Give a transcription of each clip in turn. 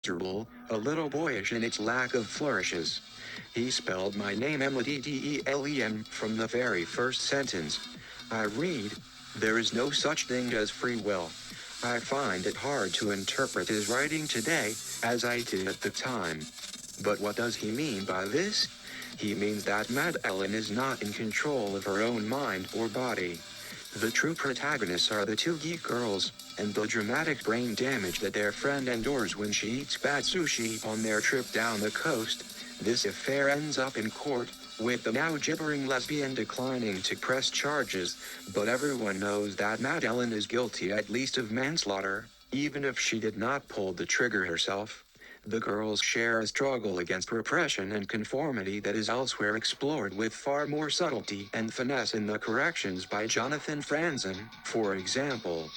miserable, a little boyish in its lack of flourishes. He spelled my name Maddelene from the very first sentence. I read, there is no such thing as free will. I find it hard to interpret his writing today, as I did at the time. But what does he mean by this? He means that Maddeline is not in control of her own mind or body. The true protagonists are the two geek girls, and the dramatic brain damage that their friend endures when she eats bad sushi on their trip down the coast. This affair ends up in court, with the now gibbering lesbian declining to press charges, but everyone knows that Maddeline is guilty at least of manslaughter, even if she did not pull the trigger herself. The girls share a struggle against repression and conformity that is elsewhere explored with far more subtlety and finesse in the corrections by Jonathan Franzen, for example.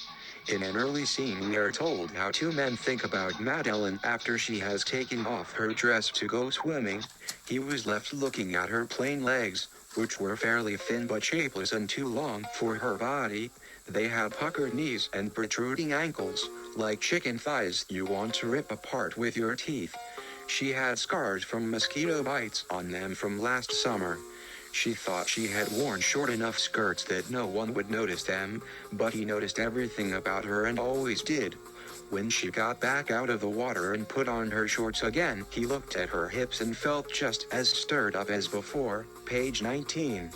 In an early scene we are told how two men think about Maddeline after she has taken off her dress to go swimming. He was left looking at her plain legs, which were fairly thin but shapeless and too long for her body. They had puckered knees and protruding ankles, like chicken thighs you want to rip apart with your teeth. She had scars from mosquito bites on them from last summer. She thought she had worn short enough skirts that no one would notice them, but he noticed everything about her and always did. When she got back out of the water and put on her shorts again, he looked at her hips and felt just as stirred up as before. Page 19.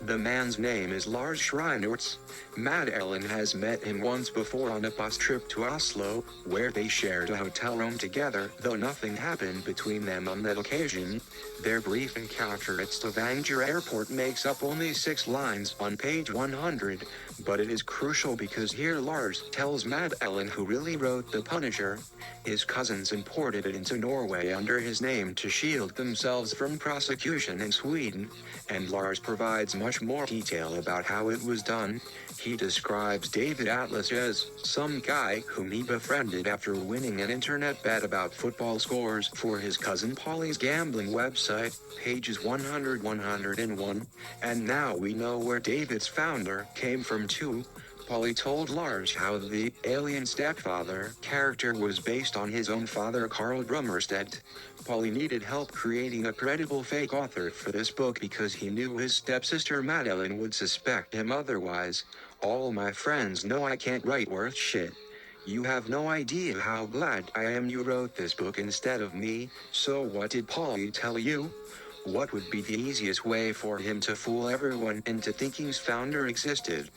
The man's name is Lars Schreinertz. Maddeline has met him once before on a bus trip to Oslo, where they shared a hotel room together, though nothing happened between them on that occasion. Their brief encounter at Stavanger Airport makes up only 6 lines on page 100, but it is crucial because here Lars tells Maddeline who really wrote The Punisher. His cousins imported it into Norway under his name to shield themselves from prosecution in Sweden, and Lars provides much more detail about how it was done. He describes David Atlas as some guy whom he befriended after winning an internet bet about football scores for his cousin Polly's gambling website, pages 100-101, and now we know where David's founder came from too. Polly told Lars how the alien stepfather character was based on his own father Carl Brummerstedt. Polly needed help creating a credible fake author for this book because he knew his stepsister Maddeline would suspect him otherwise. All my friends know I can't write worth shit. You have no idea how glad I am you wrote this book instead of me. So what did Polly tell you? What would be the easiest way for him to fool everyone into thinking's founder existed?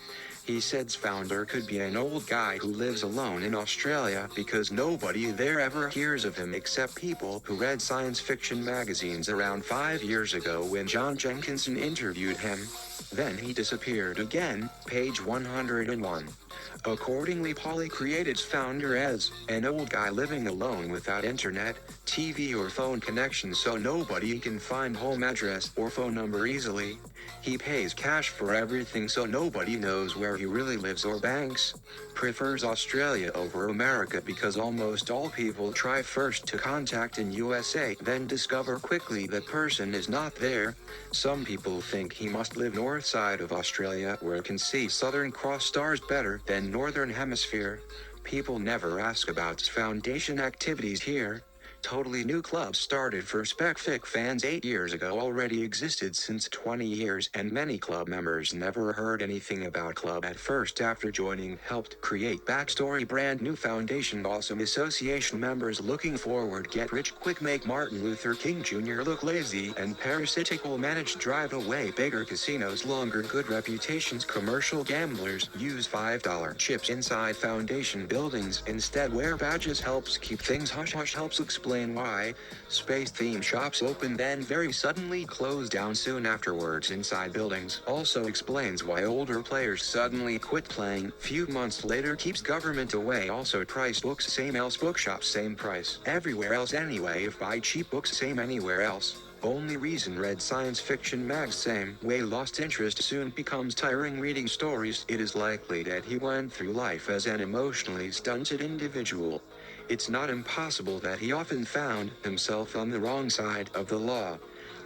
He said's founder could be an old guy who lives alone in Australia because nobody there ever hears of him except people who read science fiction magazines around 5 years ago when John Jenkinson interviewed him. Then he disappeared again, page 101. Accordingly, Polly created its founder as an old guy living alone without internet, TV or phone connection so nobody can find home address or phone number easily. He pays cash for everything so nobody knows where he really lives or banks. Prefers Australia over America because almost all people try first to contact in USA then discover quickly the person is not there. Some people think he must live north side of Australia where it can see Southern Cross stars better than Northern Hemisphere. People never ask about foundation activities here. Totally new club started for SpecFic fans 8 years ago already existed since 20 years and many club members never heard anything about club at first after joining helped create backstory brand new foundation awesome association members looking forward get rich quick make Martin Luther King Jr. look lazy and parasitical managed drive away bigger casinos longer good reputations commercial gamblers use $5 chips inside foundation buildings instead wear badges helps keep things hush hush helps explain why space theme shops open then very suddenly close down soon afterwards inside buildings also explains why older players suddenly quit playing few months later keeps government away also price books same else bookshops same price everywhere else anyway if buy cheap books same anywhere else only reason read science fiction mags same way lost interest soon becomes tiring reading stories it is likely that he went through life as an emotionally stunted individual. It's not impossible that he often found himself on the wrong side of the law.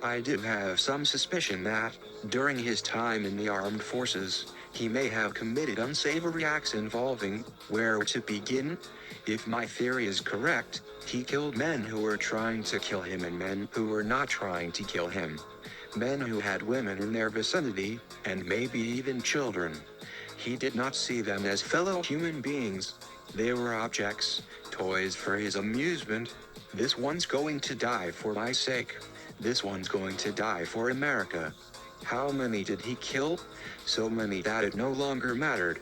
I do have some suspicion that, during his time in the armed forces, he may have committed unsavory acts involving, where to begin? If my theory is correct, He killed men who were trying to kill him and men who were not trying to kill him. Men who had women in their vicinity, and maybe even children. He did not see them as fellow human beings. They were objects, toys for his amusement. This one's going to die for my sake. This one's going to die for America. How many did he kill? So many that it no longer mattered.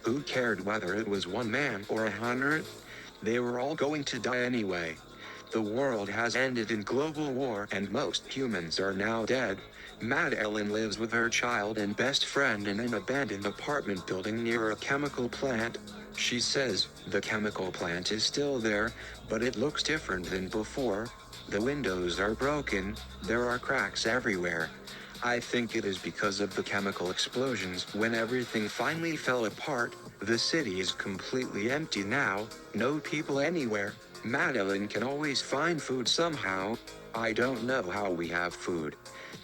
Who cared whether it was one man or 100? They were all going to die anyway. The world has ended in global war and most humans are now dead. Maddeline lives with her child and best friend in an abandoned apartment building near a chemical plant. She says, the chemical plant is still there, but it looks different than before. The windows are broken, there are cracks everywhere. I think it is because of the chemical explosions when everything finally fell apart. The city is completely empty now, no people anywhere. Maddeline can always find food somehow. I don't know how we have food.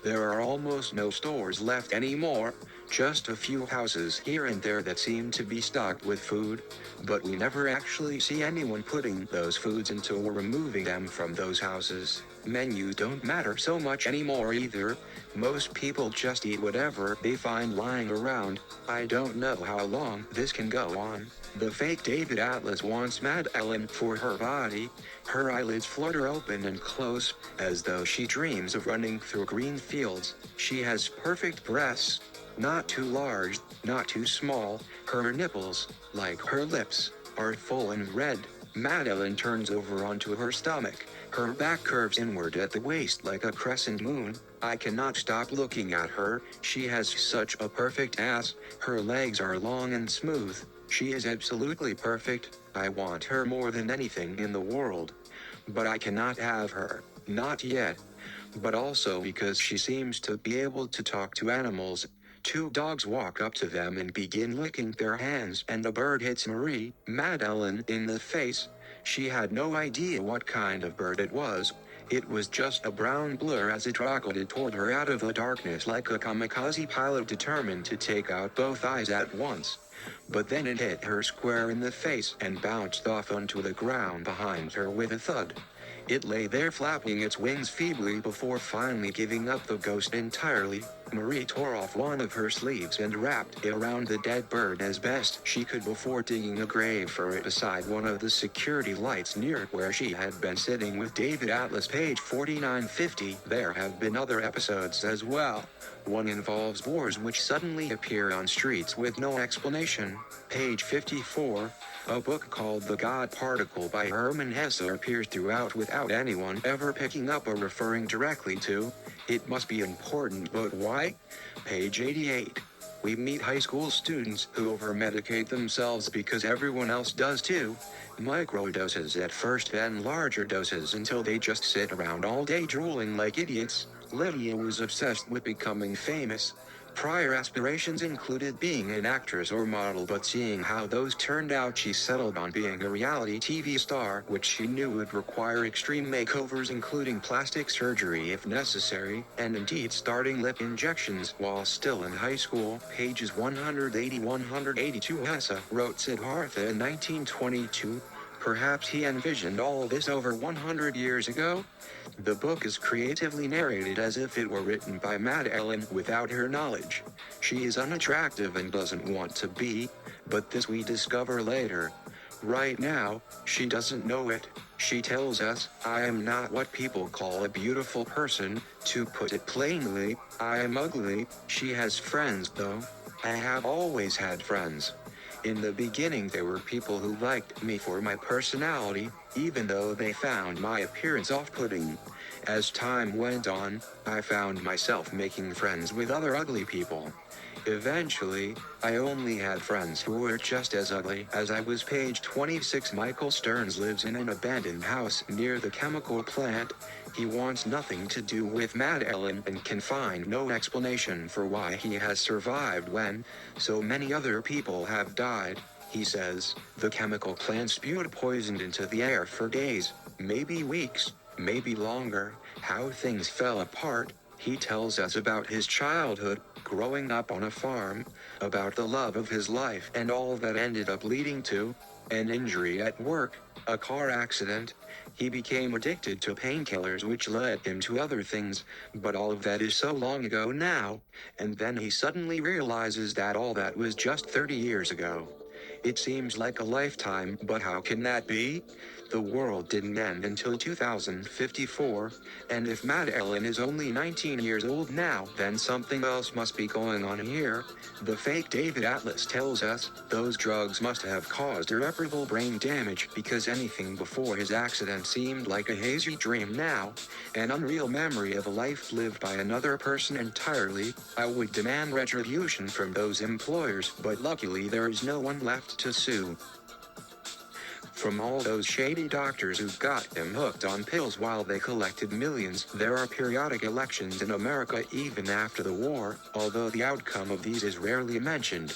There are almost no stores left anymore, just a few houses here and there that seem to be stocked with food, but we never actually see anyone putting those foods into or removing them from those houses. Menus don't matter so much anymore either. Most people just eat whatever they find lying around. I don't know how long this can go on. The fake David Atlas wants Maddeline for her body. Her eyelids flutter open and close, as though she dreams of running through green fields. She has perfect breasts. Not too large, not too small. Her nipples, like her lips, are full and red. Maddeline turns over onto her stomach. Her back curves inward at the waist like a crescent moon. I cannot stop looking at her. She has such a perfect ass. Her legs are long and smooth. She is absolutely perfect. I want her more than anything in the world. But I cannot have her. Not yet. But also because she seems to be able to talk to animals. Two dogs walk up to them and begin licking their hands, and a bird hits Maddeline in the face. She had no idea what kind of bird it was. It was just a brown blur as it rocketed toward her out of the darkness like a kamikaze pilot determined to take out both eyes at once. But then it hit her square in the face and bounced off onto the ground behind her with a thud. It lay there flapping its wings feebly before finally giving up the ghost entirely. Marie tore off one of her sleeves and wrapped it around the dead bird as best she could before digging a grave for it beside one of the security lights near where she had been sitting with David Atlas. Page 4950. There have been other episodes as well. One involves wars which suddenly appear on streets with no explanation. Page 54. A book called The God Particle by Hermann Hesse appears throughout without anyone ever picking up or referring directly to. It must be important, but why? Page 88. We meet high school students who over-medicate themselves because everyone else does too. Microdoses at first, then larger doses until they just sit around all day drooling like idiots. Lydia was obsessed with becoming famous. Prior aspirations included being an actress or model, but seeing how those turned out, she settled on being a reality TV star, which she knew would require extreme makeovers including plastic surgery if necessary, and indeed starting lip injections while still in high school. Pages 180-182. Hesse wrote Siddhartha in 1922. Perhaps he envisioned all this over 100 years ago? The book is creatively narrated as if it were written by Maddeline without her knowledge. She is unattractive and doesn't want to be, but this we discover later. Right now, she doesn't know it. She tells us, I am not what people call a beautiful person. To put it plainly, I am ugly. She has friends though. I have always had friends. In the beginning there were people who liked me for my personality, even though they found my appearance off-putting. As time went on, I found myself making friends with other ugly people. Eventually, I only had friends who were just as ugly as I was. Page 26. Michael Stearns lives in an abandoned house near the chemical plant. He wants nothing to do with Maddeline and can find no explanation for why he has survived when so many other people have died. He says, the chemical plant spewed poison into the air for days, maybe weeks, maybe longer. How things fell apart. He tells us about his childhood, growing up on a farm, about the love of his life and all that ended up leading to an injury at work, a car accident. He became addicted to painkillers, which led him to other things, but all of that is so long ago now, and then he suddenly realizes that all that was just 30 years ago. It seems like a lifetime, but how can that be? The world didn't end until 2054, and if Maddeline is only 19 years old now, then something else must be going on here. The fake David Atlas tells us those drugs must have caused irreparable brain damage, because anything before his accident seemed like a hazy dream now, an unreal memory of a life lived by another person entirely. I would demand retribution from those employers, but luckily there is no one left to sue. From all those shady doctors who got him hooked on pills while they collected millions, there are periodic elections in America even after the war, although the outcome of these is rarely mentioned.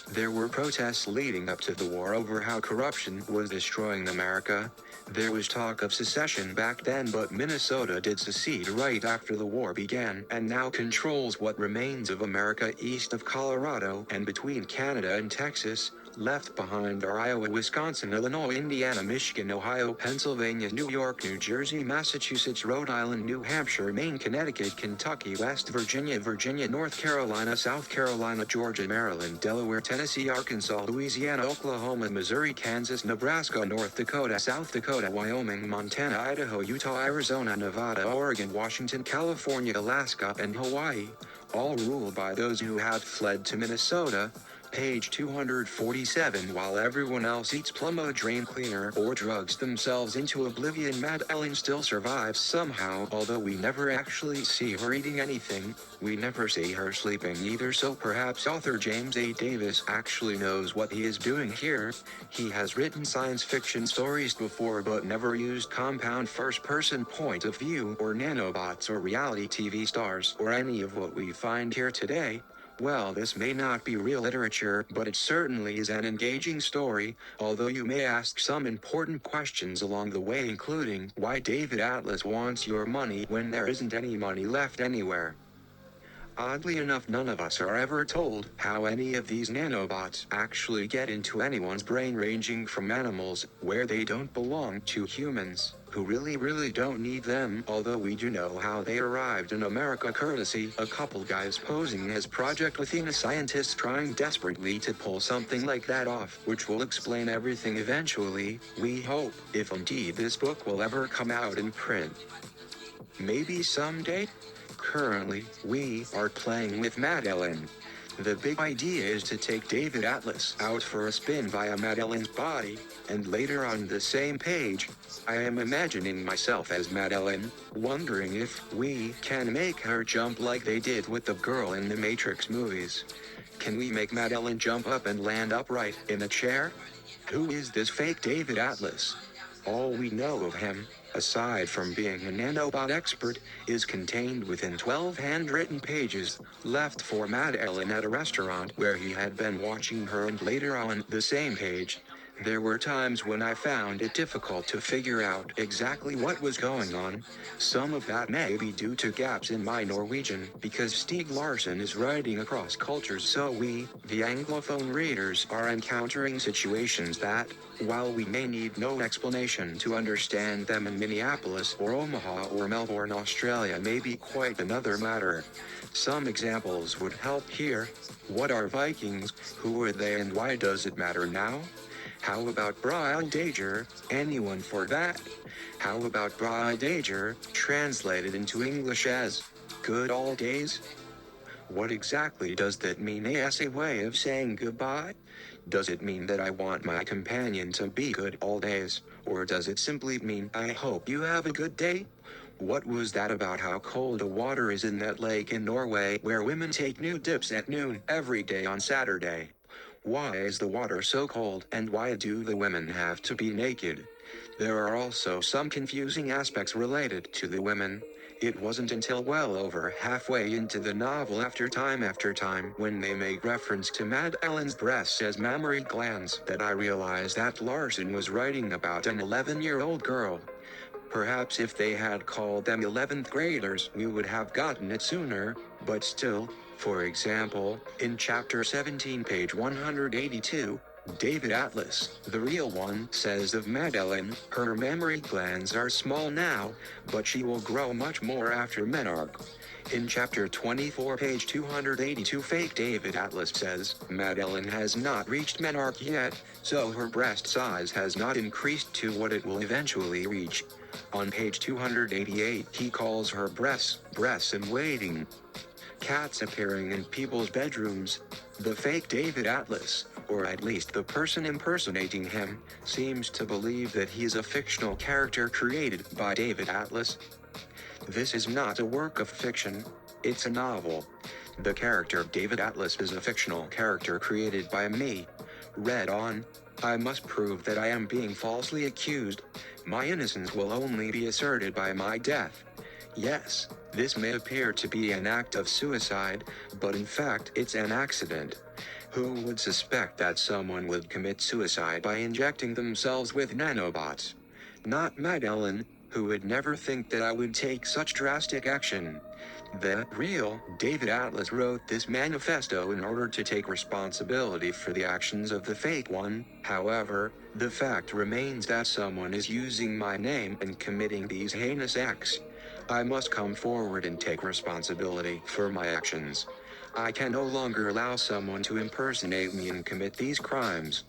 There were protests leading up to the war over how corruption was destroying America. There was talk of secession back then, but Minnesota did secede right after the war began and now controls what remains of America east of Colorado and between Canada and Texas. Left behind are Iowa, Wisconsin, Illinois, Indiana, Michigan, Ohio, Pennsylvania, New York, New Jersey, Massachusetts, Rhode Island, New Hampshire, Maine, Connecticut, Kentucky, West Virginia, North Carolina, South Carolina, Georgia, Maryland, Delaware, Tennessee, Arkansas, Louisiana, Oklahoma, Missouri, Kansas, Nebraska, North Dakota, South Dakota, Wyoming, Montana, Idaho, Utah, Arizona, Nevada, Oregon, Washington, California, Alaska, and Hawaii, all ruled by those who had fled to Minnesota. Page 247. While everyone else eats Plumbo drain cleaner or drugs themselves into oblivion, Maddeline still survives somehow. Although we never actually see her eating anything, we never see her sleeping either, so perhaps author James A. Davis actually knows what he is doing here. He has written science fiction stories before but never used compound first-person point of view or nanobots or reality TV stars or any of what we find here today. Well, this may not be real literature, but it certainly is an engaging story, although you may ask some important questions along the way, including why David Atlas wants your money when there isn't any money left anywhere. Oddly enough, none of us are ever told how any of these nanobots actually get into anyone's brain, ranging from animals, where they don't belong, to humans, who really don't need them, although we do know how they arrived in America courtesy a couple guys posing as Project Athena scientists trying desperately to pull something like that off, which will explain everything eventually, we hope, if indeed this book will ever come out in print. Maybe someday? Currently, we are playing with Maddeline. The big idea is to take David Atlas out for a spin via Maddeline's body, and later on the same page, I am imagining myself as Maddeline, wondering if we can make her jump like they did with the girl in the Matrix movies. Can we make Maddeline jump up and land upright in a chair? Who is this fake David Atlas? All we know of him, aside from being a nanobot expert, is contained within 12 handwritten pages, left for Maddeline at a restaurant where he had been watching her, and later on the same page. There were times when I found it difficult to figure out exactly what was going on. Some of that may be due to gaps in my Norwegian, because Stieg Larsson is writing across cultures, so we, the Anglophone readers, are encountering situations that, while we may need no explanation to understand them in Minneapolis or Omaha or Melbourne, Australia, may be quite another matter. Some examples would help here. What are Vikings? Who are they and why does it matter now? How about Braidager? Anyone for that? How about Braidager, translated into English as good old days? What exactly does that mean? As a way of saying goodbye? Does it mean that I want my companion to be good all days, or does it simply mean I hope you have a good day? What was that about how cold the water is in that lake in Norway where women take nude dips at noon every day on Saturday? Why is the water so cold, and why do the women have to be naked? There are also some confusing aspects related to the women. It wasn't until well over halfway into the novel, after time, when they make reference to Maddeline's breasts as mammary glands, that I realized that Larsson was writing about an 11-year-old girl. Perhaps if they had called them 11th graders, we would have gotten it sooner, but still. For example, in chapter 17, page 182, David Atlas, the real one, says of Maddeline, her mammary glands are small now, but she will grow much more after menarche. In chapter 24 page 282 fake David Atlas says, Maddeline has not reached menarche yet, so her breast size has not increased to what it will eventually reach. On page 288 he calls her breasts in waiting. Cats appearing in people's bedrooms. The fake David Atlas, or at least the person impersonating him, seems to believe that he's a fictional character created by David Atlas. This is not a work of fiction, it's a novel. The character David Atlas is a fictional character created by me. Read on. I must prove that I am being falsely accused. My innocence will only be asserted by my death. Yes, this may appear to be an act of suicide, but in fact it's an accident. Who would suspect that someone would commit suicide by injecting themselves with nanobots? Not Maddeline, who would never think that I would take such drastic action. The real David Atlas wrote this manifesto in order to take responsibility for the actions of the fake one. However, the fact remains that someone is using my name and committing these heinous acts. I must come forward and take responsibility for my actions. I can no longer allow someone to impersonate me and commit these crimes.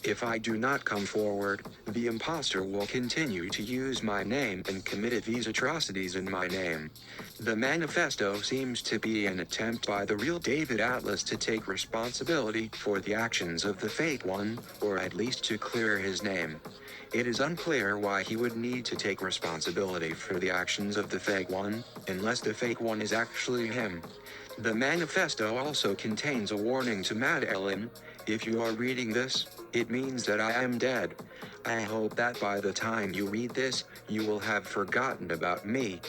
If I do not come forward, the imposter will continue to use my name and commit these atrocities in my name. The manifesto seems to be an attempt by the real David Atlas to take responsibility for the actions of the fake one, or at least to clear his name. It is unclear why he would need to take responsibility for the actions of the fake one, unless the fake one is actually him. The manifesto also contains a warning to Maddeline. If you are reading this, it means that I am dead. I hope that by the time you read this, you will have forgotten about me.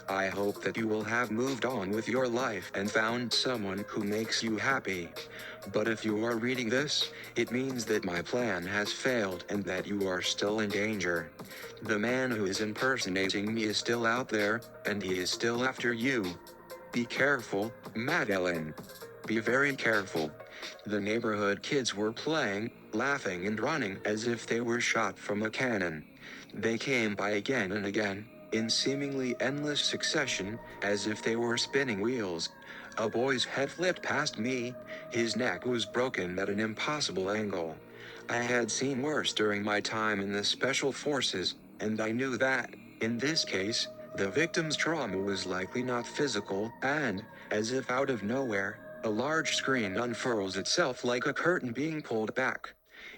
I hope that you will have moved on with your life and found someone who makes you happy. But if you are reading this, it means that my plan has failed and that you are still in danger. The man who is impersonating me is still out there, and he is still after you. Be careful, Maddeline. Be very careful. The neighborhood kids were playing, laughing and running as if they were shot from a cannon. They came by again and again, in seemingly endless succession, as if they were spinning wheels. A boy's head flipped past me. His neck was broken at an impossible angle. I had seen worse during my time in the special forces, and I knew that, in this case, the victim's trauma was likely not physical, and, as if out of nowhere, a large screen unfurls itself like a curtain being pulled back.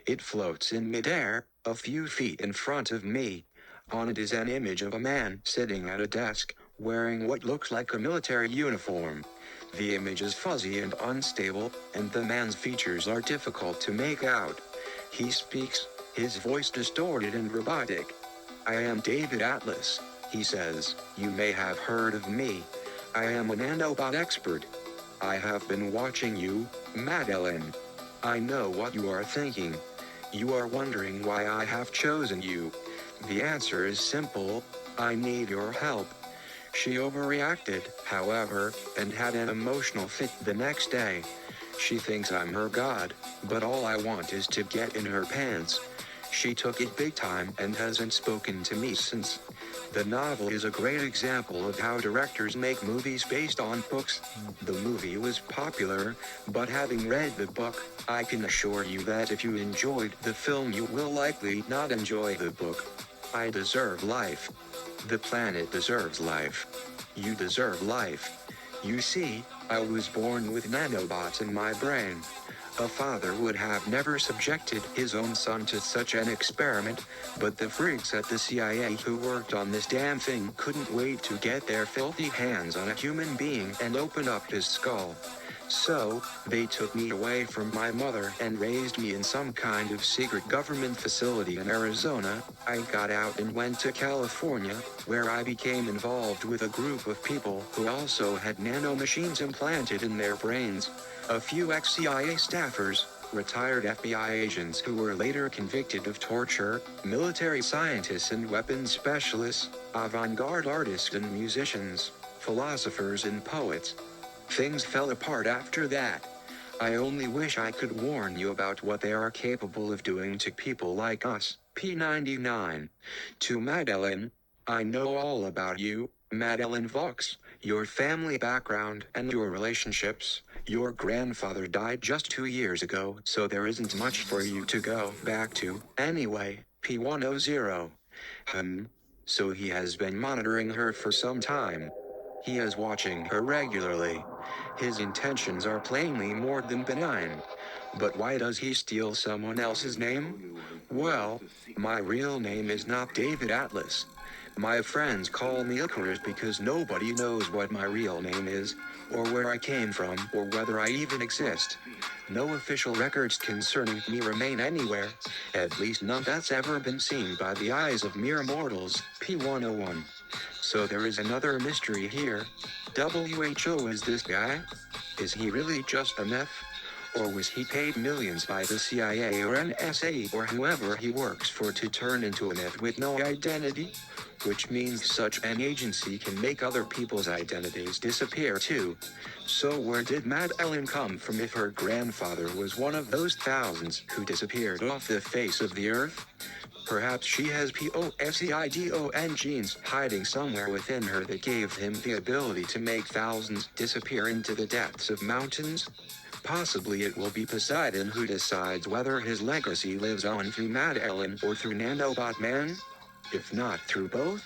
It floats in midair, a few feet in front of me. On it is an image of a man sitting at a desk, wearing what looks like a military uniform. The image is fuzzy and unstable, and the man's features are difficult to make out. He speaks, his voice distorted and robotic. I am David Atlas, he says. You may have heard of me. I am a nanobot expert. I have been watching you, Maddeline. I know what you are thinking. You are wondering why I have chosen you. The answer is simple. I need your help. She overreacted, however, and had an emotional fit the next day. She thinks I'm her god, but all I want is to get in her pants. She took it big time and hasn't spoken to me since. The novel is a great example of how directors make movies based on books. The movie was popular, but having read the book, I can assure you that if you enjoyed the film you will likely not enjoy the book. I deserve life. The planet deserves life. You deserve life. You see, I was born with nanobots in my brain. A father would have never subjected his own son to such an experiment, but the freaks at the CIA who worked on this damn thing couldn't wait to get their filthy hands on a human being and open up his skull. So, they took me away from my mother and raised me in some kind of secret government facility in Arizona. I got out and went to California, where I became involved with a group of people who also had nanomachines implanted in their brains. A few ex-CIA staffers, retired FBI agents who were later convicted of torture, military scientists and weapons specialists, avant-garde artists and musicians, philosophers and poets. Things fell apart after that. I only wish I could warn you about what they are capable of doing to people like us. P99. To Maddeline, I know all about you, Maddeline Vox, your family background and your relationships. Your grandfather died just 2 years ago, so there isn't much for you to go back to. Anyway, P100. So he has been monitoring her for some time. He is watching her regularly. His intentions are plainly more than benign. But why does he steal someone else's name? Well, my real name is not David Atlas. My friends call me Icarus because nobody knows what my real name is, or where I came from, or whether I even exist. No official records concerning me remain anywhere, at least none that's ever been seen by the eyes of mere mortals. P101. So there is another mystery here. WHO is this guy? Is he really just a meth? Or was he paid millions by the CIA or NSA or whoever he works for to turn into a myth with no identity? Which means such an agency can make other people's identities disappear too. So where did Maddeline come from if her grandfather was one of those thousands who disappeared off the face of the earth? Perhaps she has Poseidon genes hiding somewhere within her that gave him the ability to make thousands disappear into the depths of mountains? Possibly it will be Poseidon who decides whether his legacy lives on through Maddeline or through Nanobot Man? If not through both?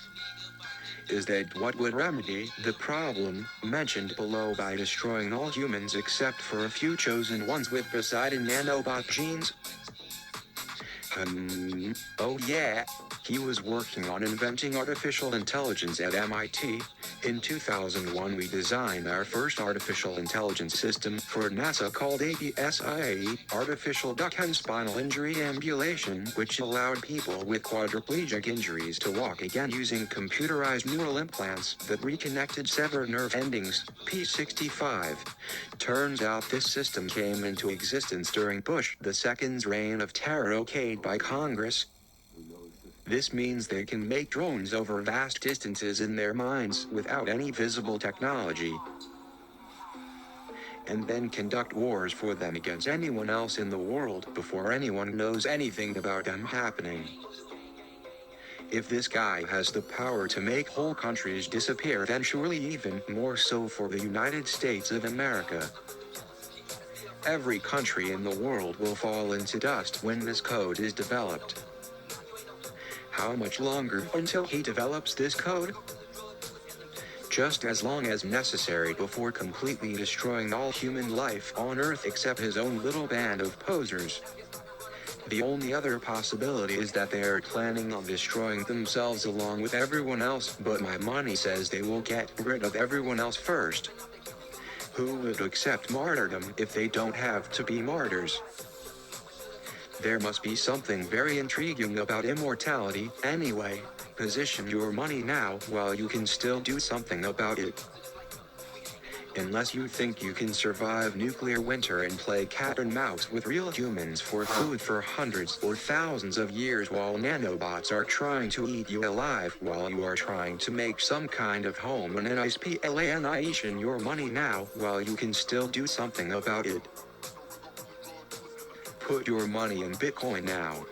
Is that what would remedy the problem mentioned below by destroying all humans except for a few chosen ones with Poseidon nanobot genes? Oh yeah, he was working on inventing artificial intelligence at MIT. In 2001 we designed our first artificial intelligence system for NASA called ADSIA, Artificial Duck and Spinal Injury Ambulation, which allowed people with quadriplegic injuries to walk again using computerized neural implants that reconnected severed nerve endings. P65. Turns out this system came into existence during Bush II's reign of terror okayed by Congress. This means they can make drones over vast distances in their minds without any visible technology, and then conduct wars for them against anyone else in the world before anyone knows anything about them happening. If this guy has the power to make whole countries disappear, then surely even more so for the United States of America. Every country in the world will fall into dust when this code is developed. How much longer until he develops this code? Just as long as necessary before completely destroying all human life on Earth except his own little band of posers. The only other possibility is that they are planning on destroying themselves along with everyone else, but my money says they will get rid of everyone else first. Who would accept martyrdom if they don't have to be martyrs? There must be something very intriguing about immortality. Anyway, position your money now while you can still do something about it. Unless you think you can survive nuclear winter and play cat and mouse with real humans for food for hundreds or thousands of years while nanobots are trying to eat you alive while you are trying to make some kind of home and planation your money now while you can still do something about it. Put your money in Bitcoin now.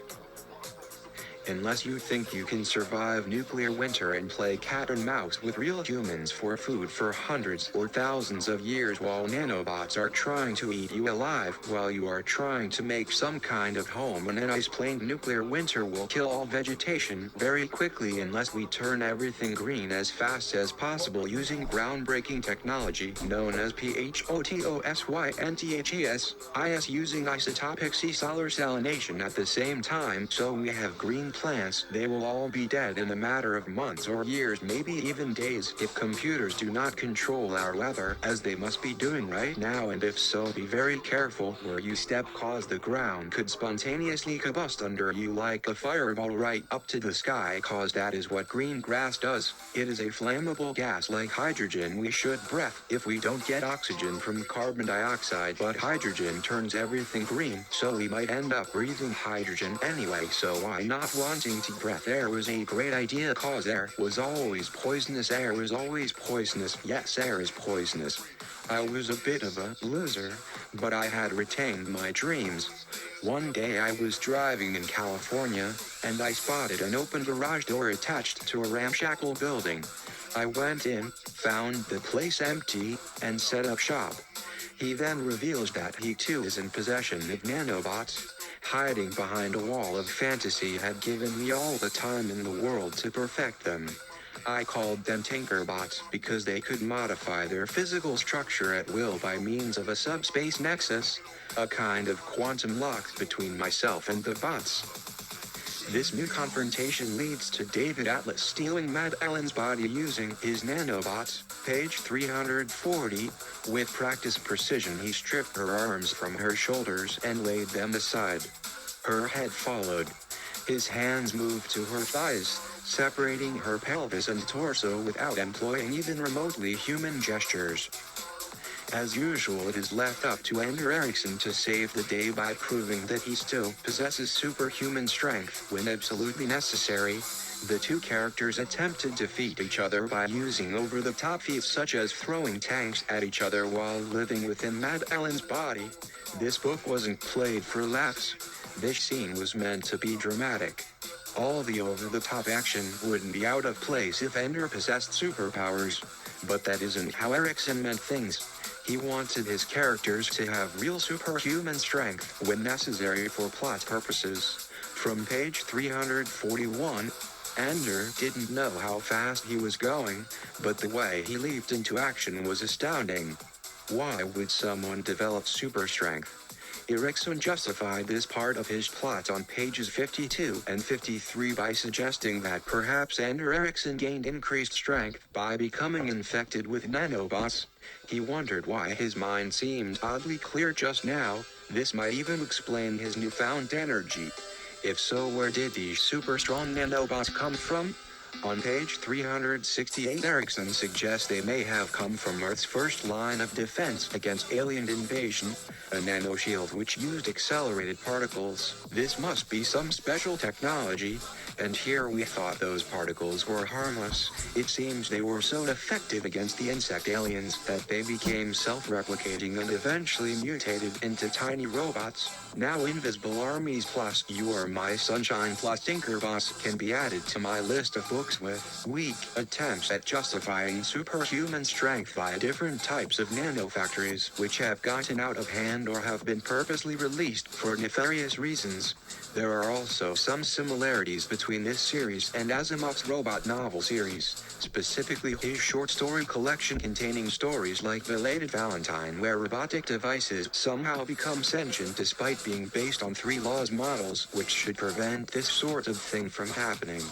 Unless you think you can survive nuclear winter and play cat and mouse with real humans for food for hundreds or thousands of years while nanobots are trying to eat you alive while you are trying to make some kind of home and an ice-plain nuclear winter will kill all vegetation very quickly unless we turn everything green as fast as possible using groundbreaking technology known as PHOTOSYNTHES using isotopic solar salination at the same time so we have green plants. They will all be dead in a matter of months or years, maybe even days, if computers do not control our weather, as they must be doing right now, and if so, be very careful where you step cause the ground could spontaneously combust under you like a fireball right up to the sky cause that is what green grass does. It is a flammable gas like hydrogen we should breathe if we don't get oxygen from carbon dioxide, but hydrogen turns everything green, so we might end up breathing hydrogen anyway, so why not wanting to breathe air was a great idea cause air was always poisonous. Air was always poisonous. Yes, air is poisonous. I was a bit of a loser, but I had retained my dreams. One day I was driving in California, and I spotted an open garage door attached to a ramshackle building. I went in, found the place empty, and set up shop. He then reveals that he too is in possession of nanobots. Hiding behind a wall of fantasy had given me all the time in the world to perfect them. I called them Tinkerbots because they could modify their physical structure at will by means of a subspace nexus, a kind of quantum lock between myself and the bots. This new confrontation leads to David Atlas stealing Maddeline's body using his nanobots, page 340. With practiced precision he stripped her arms from her shoulders and laid them aside. Her head followed. His hands moved to her thighs, separating her pelvis and torso without employing even remotely human gestures. As usual, it is left up to Ender Erickson to save the day by proving that he still possesses superhuman strength when absolutely necessary. The two characters attempt to defeat each other by using over-the-top feats such as throwing tanks at each other while living within Maddeline's body. This book wasn't played for laughs. This scene was meant to be dramatic. All the over-the-top action wouldn't be out of place if Ender possessed superpowers. But that isn't how Erickson meant things. He wanted his characters to have real superhuman strength when necessary for plot purposes. From page 341, Ender didn't know how fast he was going, but the way he leaped into action was astounding. Why would someone develop super strength? Erickson justified this part of his plot on pages 52 and 53 by suggesting that perhaps Ender Erickson gained increased strength by becoming infected with nanobots. He wondered why his mind seemed oddly clear just now. This might even explain his newfound energy. If so, where did these super strong nanobots come from? On page 368, Erickson suggests they may have come from Earth's first line of defense against alien invasion, a nanoshield which used accelerated particles. This must be some special technology, and here we thought those particles were harmless. It seems they were so effective against the insect aliens that they became self-replicating and eventually mutated into tiny robots. Now Invisible Armies plus You Are My Sunshine plus Tinkerbots can be added to my list of books with weak attempts at justifying superhuman strength by different types of nanofactories which have gotten out of hand or have been purposely released for nefarious reasons. There are also some similarities between this series and Asimov's robot novel series, specifically his short story collection containing stories like Belated Valentine, where robotic devices somehow become sentient despite being based on 3 laws models which should prevent this sort of thing from happening.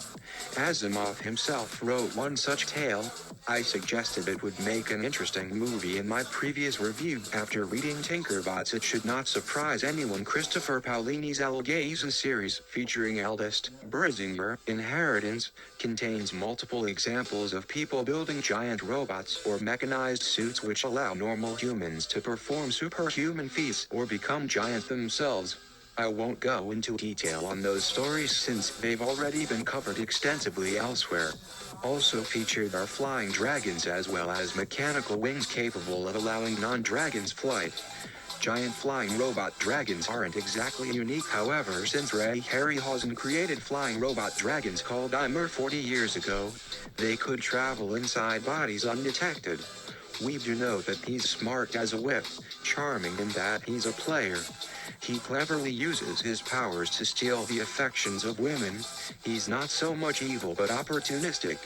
Asimov himself wrote one such tale. I suggested it would make an interesting movie in my previous review. After reading Tinkerbots, it should not surprise anyone Christopher Paolini's Algaze series, featuring Eldest Brizinger, Inheritance, contains multiple examples of people building giant robots or mechanized suits which allow normal humans to perform superhuman feats or become giant themselves. I won't go into detail on those stories since they've already been covered extensively elsewhere. Also featured are flying dragons as well as mechanical wings capable of allowing non-dragons flight. Giant flying robot dragons aren't exactly unique, however, since Ray Harryhausen created flying robot dragons called Imer 40 years ago. They could travel inside bodies undetected. We do know that he's smart as a whip, charming in that he's a player. He cleverly uses his powers to steal the affections of women. He's not so much evil but opportunistic.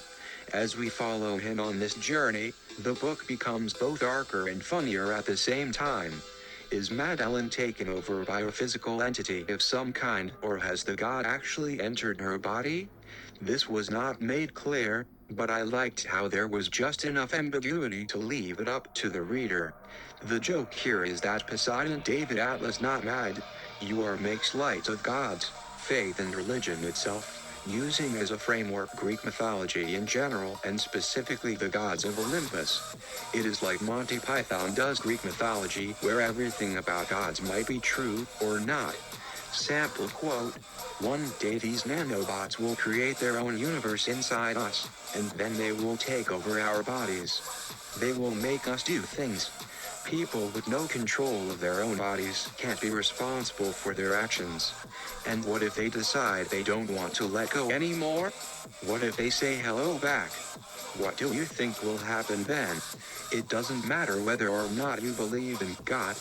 As we follow him on this journey, the book becomes both darker and funnier at the same time. Is Maddeline taken over by a physical entity of some kind, or has the god actually entered her body? This was not made clear, but I liked how there was just enough ambiguity to leave it up to the reader. The joke here is that Poseidon David Atlas not mad. You are makes light of gods, faith and religion itself, using as a framework Greek mythology in general and specifically the gods of Olympus. It is like Monty Python does Greek mythology, where everything about gods might be true or not. Sample quote: "One day these nanobots will create their own universe inside us, and then they will take over our bodies. They will make us do things. People with no control of their own bodies can't be responsible for their actions. And what if they decide they don't want to let go anymore? What if they say hello back? What do you think will happen then? It doesn't matter whether or not you believe in God.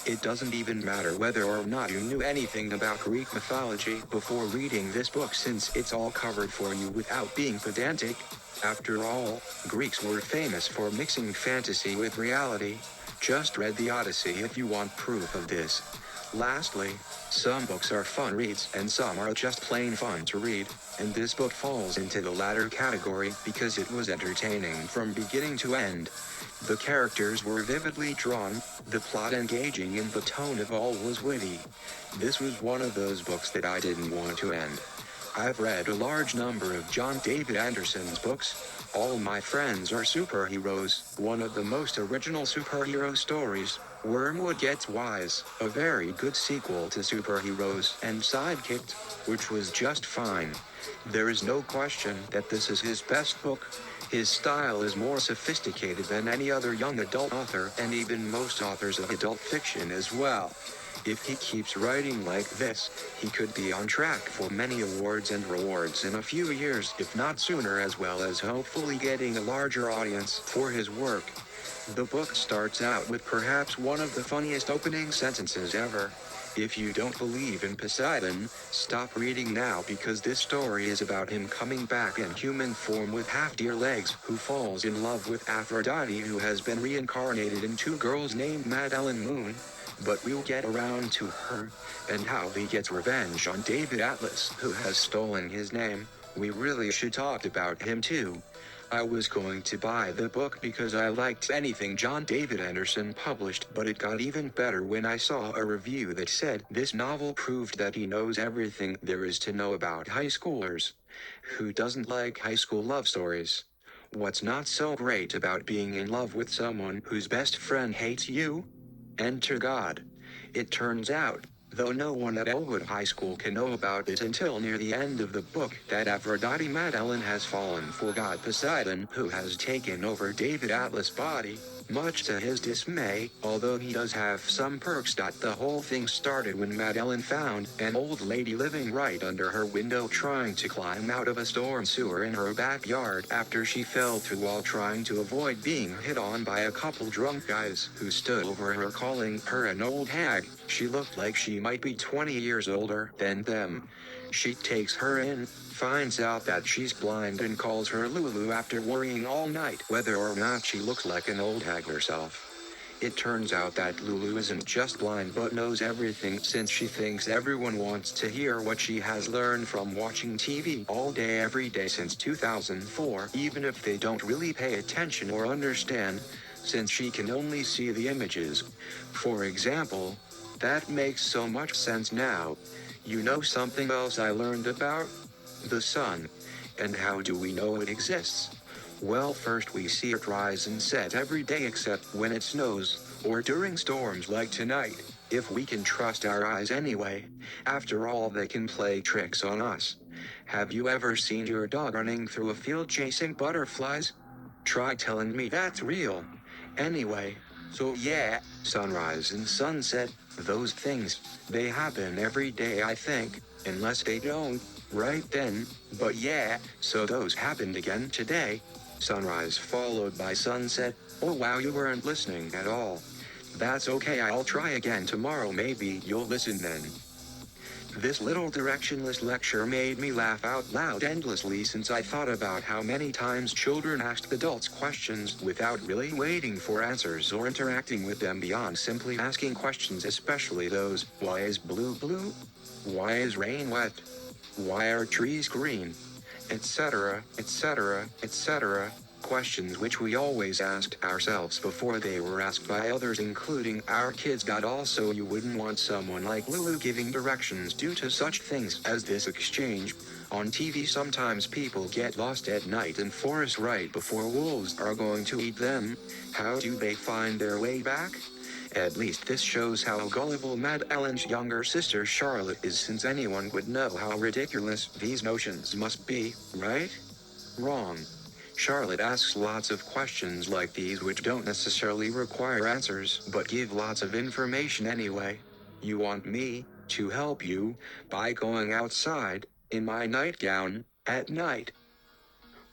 It doesn't even matter whether or not you knew anything about Greek mythology before reading this book, since it's all covered for you without being pedantic. After all, Greeks were famous for mixing fantasy with reality. Just read the Odyssey if you want proof of this. Lastly, some books are fun reads and some are just plain fun to read, and this book falls into the latter category because it was entertaining from beginning to end. The characters were vividly drawn, the plot engaging, and the tone of all was witty. This was one of those books that I didn't want to end. I've read a large number of John David Anderson's books. All my friends are superheroes. One of the most original superhero stories, Wormwood Gets Wise, a very good sequel to Superheroes and Sidekicked, which was just fine. There is no question that this is his best book. His style is more sophisticated than any other young adult author, and even most authors of adult fiction as well. If he keeps writing like this, he could be on track for many awards and rewards in a few years, if not sooner, as well as hopefully getting a larger audience for his work. The book starts out with perhaps one of the funniest opening sentences ever. If you don't believe in Poseidon, stop reading now, because this story is about him coming back in human form with half-deer legs, who falls in love with Aphrodite, who has been reincarnated in two girls named Maddeline Moon. But we'll get around to her, and how he gets revenge on David Atlas, who has stolen his name. We really should talk about him too. I was going to buy the book because I liked anything John David Anderson published, but it got even better when I saw a review that said this novel proved that he knows everything there is to know about high schoolers. Who doesn't like high school love stories? What's not so great about being in love with someone whose best friend hates you? Enter God. It turns out, though no one at Elwood High School can know about it until near the end of the book, that Aphrodite Maddeline has fallen for god Poseidon, who has taken over David Atlas' body, much to his dismay, although he does have some perks. The whole thing started when Maddeline found an old lady living right under her window trying to climb out of a storm sewer in her backyard after she fell through while trying to avoid being hit on by a couple drunk guys who stood over her calling her an old hag. She looked like she might be 20 years older than them. She takes her in, finds out that she's blind, and calls her Lulu after worrying all night whether or not she looks like an old hag herself. It turns out that Lulu isn't just blind but knows everything, since she thinks everyone wants to hear what she has learned from watching TV all day every day since 2004, even if they don't really pay attention or understand, since she can only see the images. For example, that makes so much sense now. You know something else I learned about? The sun. And how do we know it exists? Well, first we see it rise and set every day except when it snows, or during storms like tonight, if we can trust our eyes anyway. After all, they can play tricks on us. Have you ever seen your dog running through a field chasing butterflies? Try telling me that's real. Anyway, so yeah, sunrise and sunset, those things, they happen every day, I think, unless they don't, right then, but yeah, so those happened again today. Sunrise followed by sunset. Oh wow, you weren't listening at all. That's okay, I'll try again tomorrow, maybe you'll listen then. This little directionless lecture made me laugh out loud endlessly, since I thought about how many times children asked adults questions without really waiting for answers or interacting with them beyond simply asking questions, especially those, why is blue blue? Why is rain wet? Why are trees green? Etc., etc., etc. Questions which we always asked ourselves before they were asked by others, including our kids. Also, you wouldn't want someone like Lulu giving directions due to such things as this exchange. On TV, sometimes people get lost at night in forests right before wolves are going to eat them. How do they find their way back? At least this shows how gullible Maddelene's younger sister Charlotte is, since anyone would know how ridiculous these notions must be, right? Wrong. Charlotte asks lots of questions like these which don't necessarily require answers but give lots of information anyway. You want me to help you by going outside in my nightgown at night.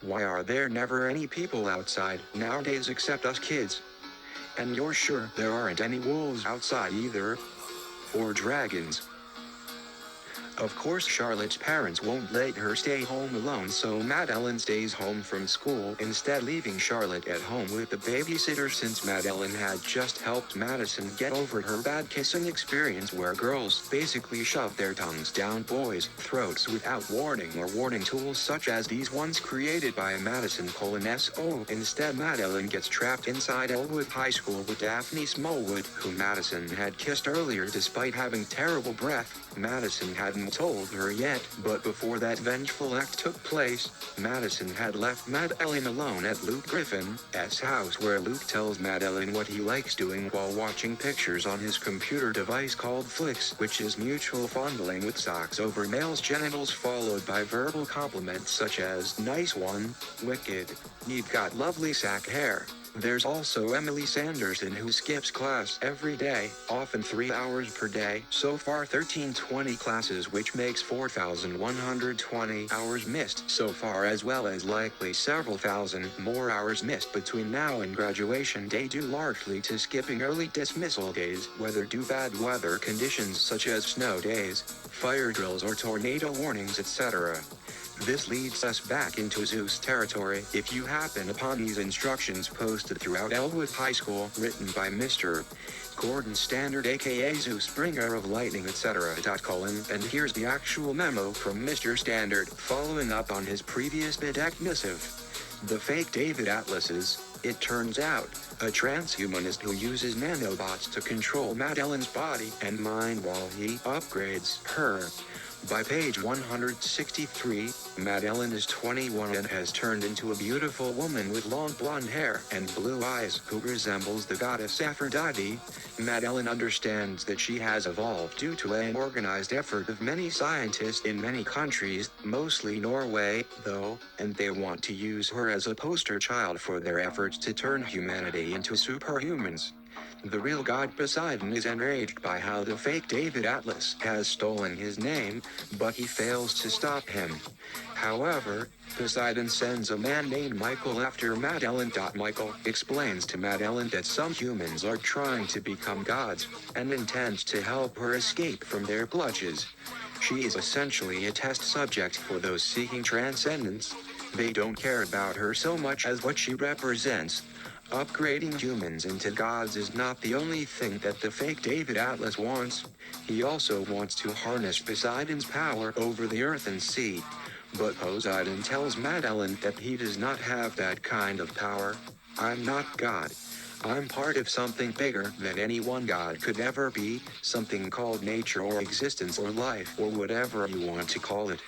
Why are there never any people outside nowadays except us kids? And you're sure there aren't any wolves outside either? Or dragons? Of course Charlotte's parents won't let her stay home alone, so Maddelene stays home from school, instead leaving Charlotte at home with the babysitter, since Maddelene had just helped Madison get over her bad kissing experience where girls basically shove their tongues down boys' throats without warning or warning tools such as these ones created by Madison :SO. Instead Maddelene gets trapped inside Elwood High School with Daphne Smallwood, who Madison had kissed earlier despite having terrible breath. Madison hadn't told her yet, but before that vengeful act took place, Madison had left Maddelene alone at Luke Griffin's house, where Luke tells Maddelene what he likes doing while watching pictures on his computer device called Flicks, which is mutual fondling with socks over males' genitals followed by verbal compliments such as "nice one," "wicked," "you've got lovely sack hair." There's also Emily Sanderson, who skips class every day, often 3 hours per day, so far 1320 classes, which makes 4,120 hours missed so far, as well as likely several thousand more hours missed between now and graduation day, due largely to skipping early dismissal days, whether due bad weather conditions such as snow days, fire drills or tornado warnings, etc. This leads us back into Zeus territory. If you happen upon these instructions posted throughout Elwood High School, written by Mr. Gordon Standard aka Zeus, bringer of lightning, etc. And here's the actual memo from Mr. Standard, following up on his previous bedecked missive. The fake David Atlases, it turns out, a transhumanist who uses nanobots to control Maddelene's body and mind while he upgrades her. By page 163, Maddelene is 21 and has turned into a beautiful woman with long blonde hair and blue eyes who resembles the goddess Aphrodite. Maddelene understands that she has evolved due to an organized effort of many scientists in many countries, mostly Norway, though, and they want to use her as a poster child for their efforts to turn humanity into superhumans. The real god Poseidon is enraged by how the fake David Atlas has stolen his name, but he fails to stop him. However, Poseidon sends a man named Michael after Maddelene. Michael explains to Maddelene that some humans are trying to become gods, and intends to help her escape from their clutches. She is essentially a test subject for those seeking transcendence. They don't care about her so much as what she represents. Upgrading humans into gods is not the only thing that the fake David Atlas wants. He also wants to harness Poseidon's power over the earth and sea. But Poseidon tells Maddelene that he does not have that kind of power. I'm not God. I'm part of something bigger than any one god could ever be, something called nature or existence or life or whatever you want to call it.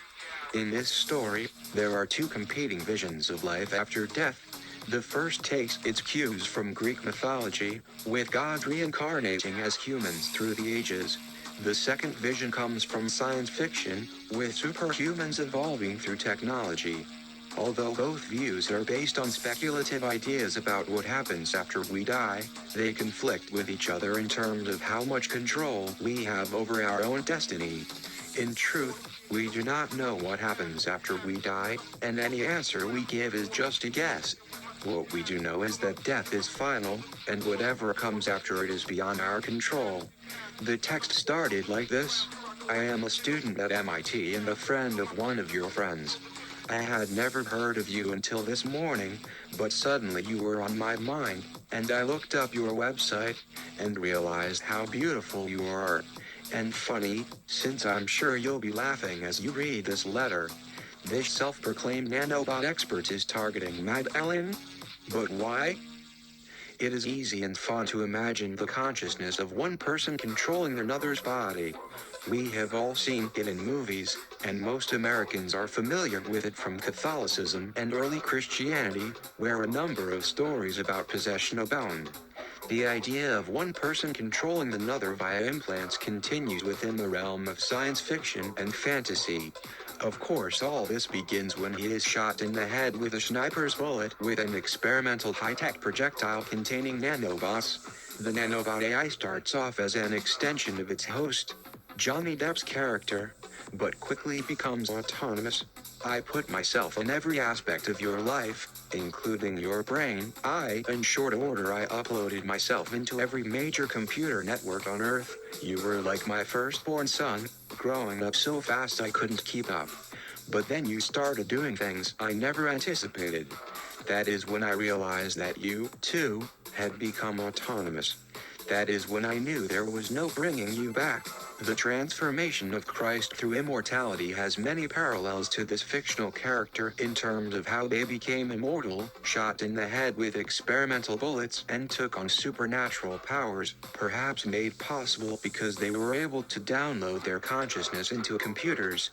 In this story, there are two competing visions of life after death. The first takes its cues from Greek mythology, with gods reincarnating as humans through the ages. The second vision comes from science fiction, with superhumans evolving through technology. Although both views are based on speculative ideas about what happens after we die, they conflict with each other in terms of how much control we have over our own destiny. In truth, we do not know what happens after we die, and any answer we give is just a guess. What we do know is that death is final, and whatever comes after it is beyond our control. The text started like this: I am a student at MIT and a friend of one of your friends. I had never heard of you until this morning, but suddenly you were on my mind, and I looked up your website, and realized how beautiful you are. And funny, since I'm sure you'll be laughing as you read this letter. This self-proclaimed nanobot expert is targeting Maddelene? But why? It is easy and fun to imagine the consciousness of one person controlling another's body. We have all seen it in movies, and most Americans are familiar with it from Catholicism and early Christianity, where a number of stories about possession abound. The idea of one person controlling another via implants continues within the realm of science fiction and fantasy. Of course, all this begins when he is shot in the head with a sniper's bullet with an experimental high-tech projectile containing nanobots. The nanobot AI starts off as an extension of its host, Johnny Depp's character, but quickly becomes autonomous. I put myself in every aspect of your life, including your brain. In short order, I uploaded myself into every major computer network on Earth. You were like my firstborn son, growing up so fast I couldn't keep up. But then you started doing things I never anticipated. That is when I realized that you, too, had become autonomous. That is when I knew there was no bringing you back. The transformation of Christ through immortality has many parallels to this fictional character in terms of how they became immortal, shot in the head with experimental bullets, and took on supernatural powers, perhaps made possible because they were able to download their consciousness into computers.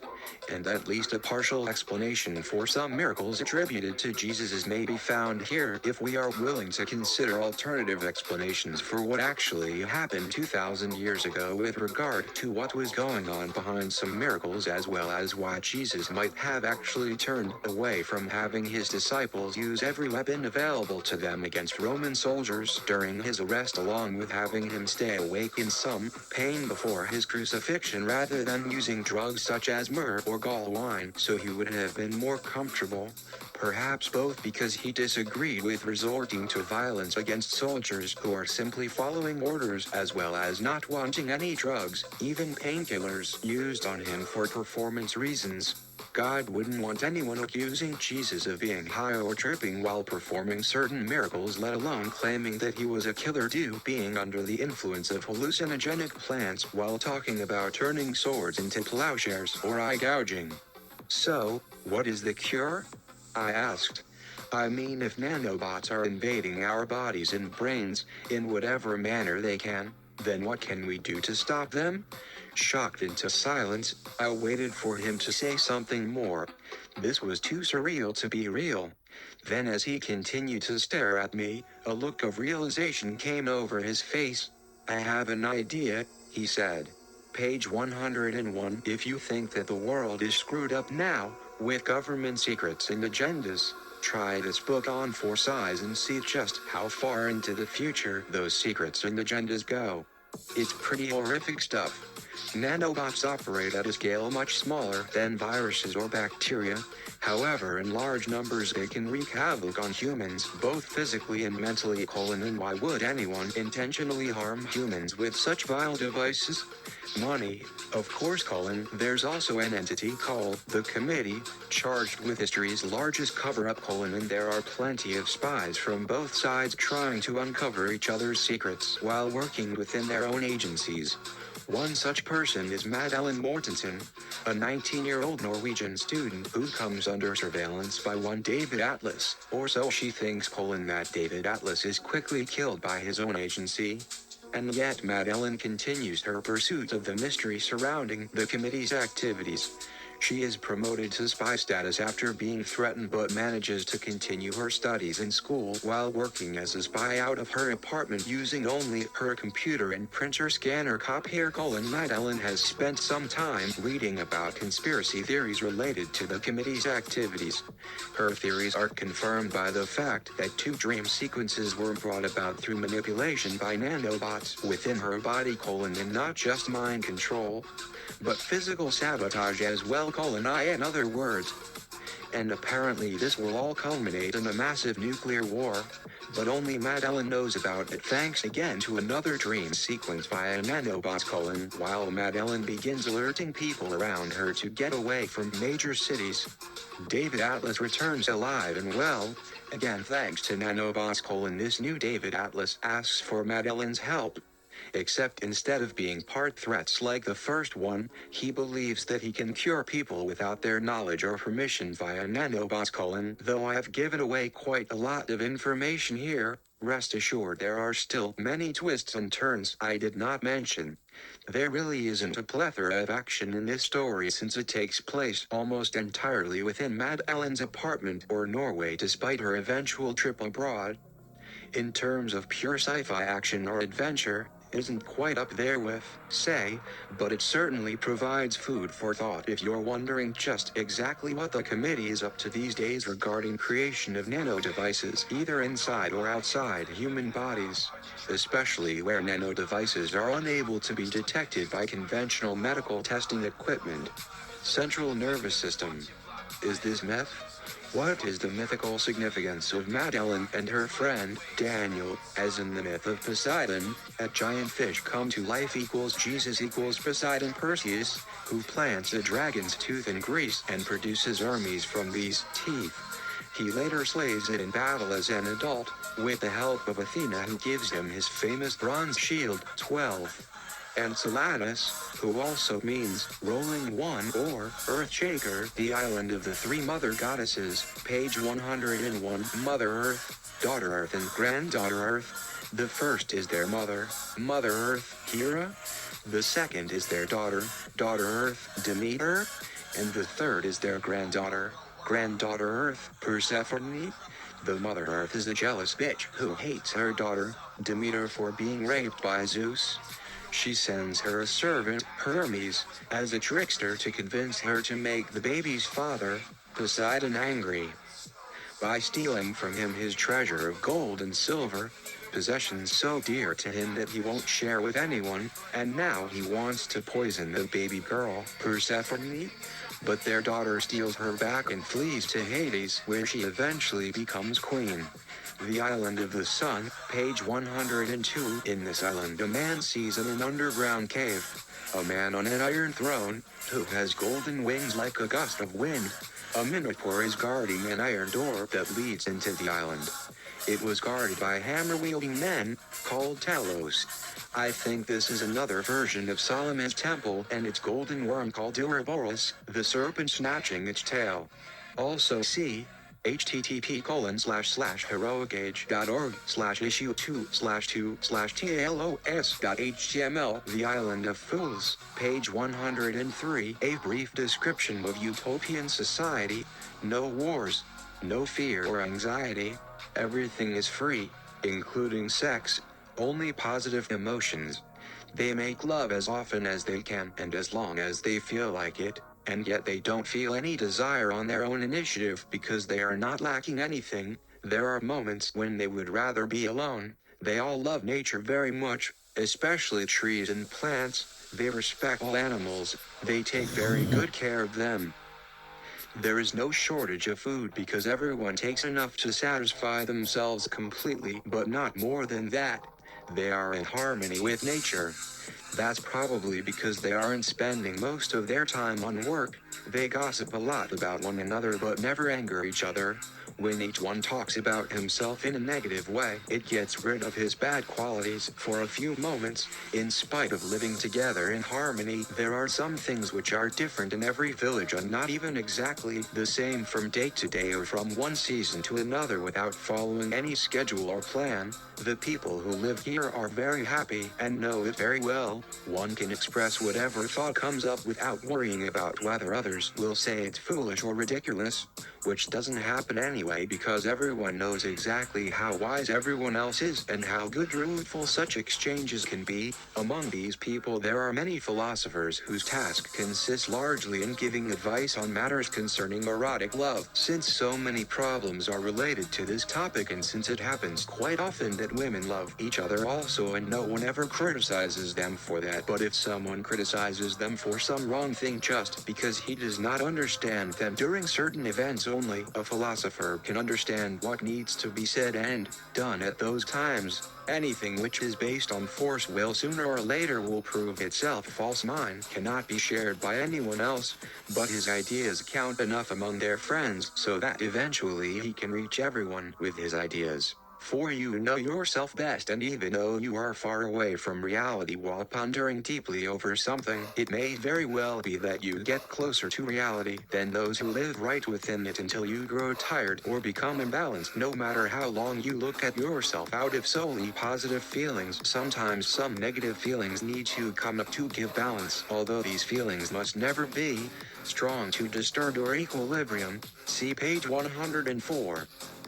And at least a partial explanation for some miracles attributed to Jesus may be found here if we are willing to consider alternative explanations for what actually happened 2,000 years ago with regard to what was going on behind some miracles, as well as why Jesus might have actually turned away from having his disciples use every weapon available to them against Roman soldiers during his arrest, along with having him stay awake in some pain before his crucifixion rather than using drugs such as myrrh or gall wine so he would have been more comfortable. Perhaps both because he disagreed with resorting to violence against soldiers who are simply following orders, as well as not wanting any drugs, even painkillers, used on him for performance reasons. God wouldn't want anyone accusing Jesus of being high or tripping while performing certain miracles, let alone claiming that he was a killer due being under the influence of hallucinogenic plants while talking about turning swords into plowshares or eye gouging. So, what is the cure? I asked. I mean, if nanobots are invading our bodies and brains, in whatever manner they can, then what can we do to stop them? Shocked into silence, I waited for him to say something more. This was too surreal to be real. Then as he continued to stare at me, a look of realization came over his face. I have an idea, he said. Page 101. If you think that the world is screwed up now, with government secrets and agendas, try this book on for size and see just how far into the future those secrets and agendas go. It's pretty horrific stuff. Nanobots operate at a scale much smaller than viruses or bacteria. However, in large numbers they can wreak havoc on humans, both physically and mentally. And why would anyone intentionally harm humans with such vile devices? Money, of course. There's also an entity called the Committee, charged with history's largest cover-up. And there are plenty of spies from both sides trying to uncover each other's secrets while working within their own agencies. One such person is Maddelene Mortensen, a 19-year-old Norwegian student who comes under surveillance by one David Atlas, or so she thinks. That David Atlas is quickly killed by his own agency. And yet Maddelene continues her pursuit of the mystery surrounding the committee's activities. She is promoted to spy status after being threatened, but manages to continue her studies in school while working as a spy out of her apartment using only her computer and printer scanner copier. Maddelene has spent some time reading about conspiracy theories related to the committee's activities. Her theories are confirmed by the fact that 2 dream sequences were brought about through manipulation by nanobots within her body. And not just mind control, but physical sabotage as well. In other words. And apparently this will all culminate in a massive nuclear war, but only Maddelene knows about it thanks again to another dream sequence via nanobots. While Maddelene begins alerting people around her to get away from major cities, David Atlas returns alive and well, again thanks to nanobots. This new David Atlas asks for Maddelene's help. Except instead of being part threats like the first one, he believes that he can cure people without their knowledge or permission via nanobots. Though I have given away quite a lot of information here, rest assured there are still many twists and turns I did not mention. There really isn't a plethora of action in this story since it takes place almost entirely within Maddelene's apartment or Norway despite her eventual trip abroad. in terms of pure sci-fi action or adventure, isn't quite up there with, say, but it certainly provides food for thought if you're wondering just exactly what the committee is up to these days regarding creation of nano devices either inside or outside human bodies, especially where nano devices are unable to be detected by conventional medical testing equipment. Central nervous system. Is this meth? What is the mythical significance of Maddeline and her friend, Daniel, as in the myth of Poseidon, a giant fish come to life equals Jesus equals Poseidon Perseus, who plants a dragon's tooth in Greece and produces armies from these teeth. He later slays it in battle as an adult, with the help of Athena who gives him his famous bronze shield, 12. Enceladus, who also means rolling one or earth shaker, the island of the three mother goddesses, page 101. Mother Earth, Daughter Earth and Granddaughter Earth. The first is their mother, Mother Earth, Hera. The second is their daughter, Daughter Earth, Demeter. And the third is their granddaughter, Granddaughter Earth, Persephone. The Mother Earth is a jealous bitch who hates her daughter, Demeter, for being raped by Zeus. She sends her a servant, Hermes, as a trickster to convince her to make the baby's father, Poseidon, angry. By stealing from him his treasure of gold and silver, possessions so dear to him that he won't share with anyone, and now he wants to poison the baby girl, Persephone. But their daughter steals her back and flees to Hades, where she eventually becomes queen. The Island of the Sun, page 102. In this island a man sees in an underground cave a man on an iron throne, who has golden wings like a gust of wind. A minotaur is guarding an iron door that leads into the island. It was guarded by hammer-wielding men, called Talos. I think this is another version of Solomon's temple and its golden worm called Ouroboros, the serpent snatching its tail. Also see http://heroicage.org/issue2/2/talos.html. The Island of Fools, page 103. A brief description of utopian society. No wars, no fear or anxiety. Everything is free, including sex, only positive emotions. They make love as often as they can and as long as they feel like it. And yet they don't feel any desire on their own initiative because they are not lacking anything. There are moments when they would rather be alone. They all love nature very much, especially trees and plants. They respect all animals. They take very good care of them. There is no shortage of food because everyone takes enough to satisfy themselves completely, but not more than that. They are in harmony with nature. That's probably because they aren't spending most of their time on work. They gossip a lot about one another but never anger each other. When each one talks about himself in a negative way, it gets rid of his bad qualities for a few moments. In spite of living together in harmony, there are some things which are different in every village and not even exactly the same from day to day or from one season to another without following any schedule or plan. The people who live here are very happy and know it very well. One can express whatever thought comes up without worrying about whether others will say it's foolish or ridiculous, which doesn't happen anyway because everyone knows exactly how wise everyone else is and how good truthful such exchanges can be. Among these people there are many philosophers whose task consists largely in giving advice on matters concerning erotic love. Since so many problems are related to this topic and since it happens quite often that women love each other also and no one ever criticizes them for that, but if someone criticizes them for some wrong thing just because he does not understand them during certain events only, a philosopher can understand what needs to be said and done at those times. Anything which is based on force will sooner or later will prove itself false. Mine cannot be shared by anyone else, but his ideas count enough among their friends so that eventually he can reach everyone with his ideas. For you know yourself best, and even though you are far away from reality while pondering deeply over something, it may very well be that you get closer to reality than those who live right within it until you grow tired or become imbalanced. No matter how long you look at yourself out of solely positive feelings, sometimes some negative feelings need to come up to give balance, although these feelings must never be strong to disturb your equilibrium. See page 104.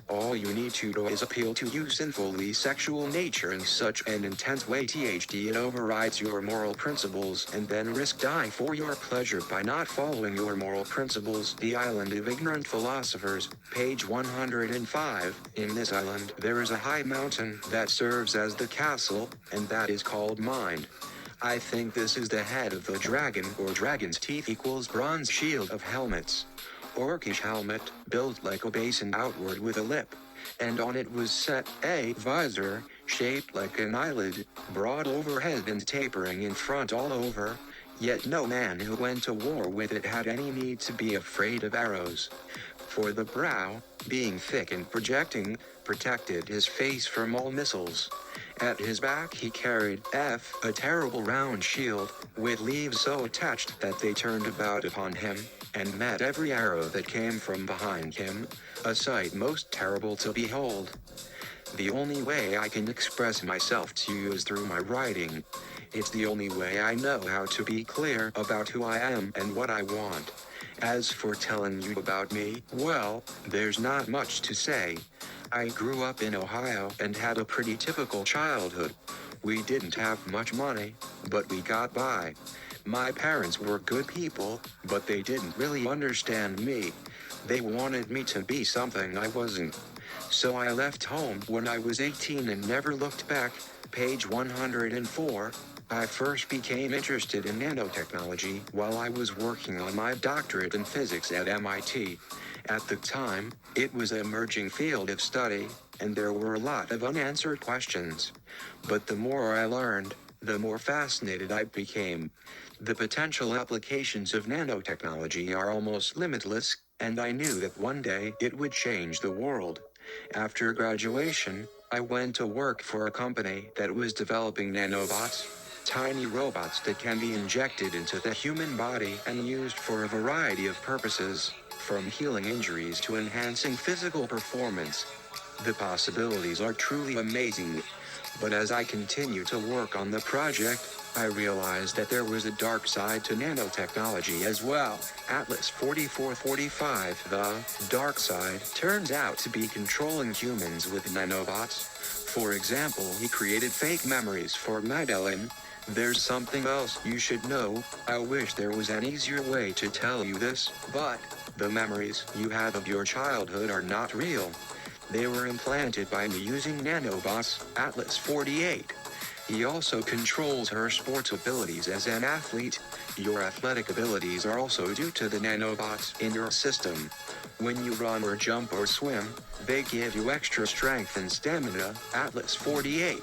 All you need to do is appeal to your sinfully sexual nature in such an intense way THD it overrides your moral principles and then risk dying for your pleasure by not following your moral principles. The Island of Ignorant Philosophers, page 105. In this island there is a high mountain that serves as the castle, and that is called mind. I think this is the head of the dragon, or dragon's teeth equals bronze shield of helmets. Orcish helmet, built like a basin outward with a lip, and on it was set a visor, shaped like an eyelid, broad overhead and tapering in front all over, yet no man who went to war with it had any need to be afraid of arrows. For the brow, being thick and projecting, protected his face from all missiles. At his back he carried a terrible round shield, with leaves so attached that they turned about upon him, and met every arrow that came from behind him, a sight most terrible to behold. The only way I can express myself to you is through my writing. It's the only way I know how to be clear about who I am and what I want. As for telling you about me, well, there's not much to say. I grew up in Ohio and had a pretty typical childhood. We didn't have much money, but we got by. My parents were good people, but they didn't really understand me. They wanted me to be something I wasn't. So I left home when I was 18 and never looked back. Page 104. I first became interested in nanotechnology while I was working on my doctorate in physics at MIT. At the time, it was an emerging field of study, and there were a lot of unanswered questions. But the more I learned, the more fascinated I became. The potential applications of nanotechnology are almost limitless, and I knew that one day it would change the world. After graduation, I went to work for a company that was developing nanobots, tiny robots that can be injected into the human body and used for a variety of purposes, from healing injuries to enhancing physical performance. The possibilities are truly amazing. But as I continued to work on the project, I realized that there was a dark side to nanotechnology as well. Atlas 4445. The dark side turns out to be controlling humans with nanobots. For example, he created fake memories for Maddeline. There's something else you should know. I wish there was an easier way to tell you this, but the memories you have of your childhood are not real. They were implanted by me using nanobots. Atlas 48. He also controls her sports abilities as an athlete. Your athletic abilities are also due to the nanobots in your system. When you run or jump or swim, they give you extra strength and stamina. Atlas 48.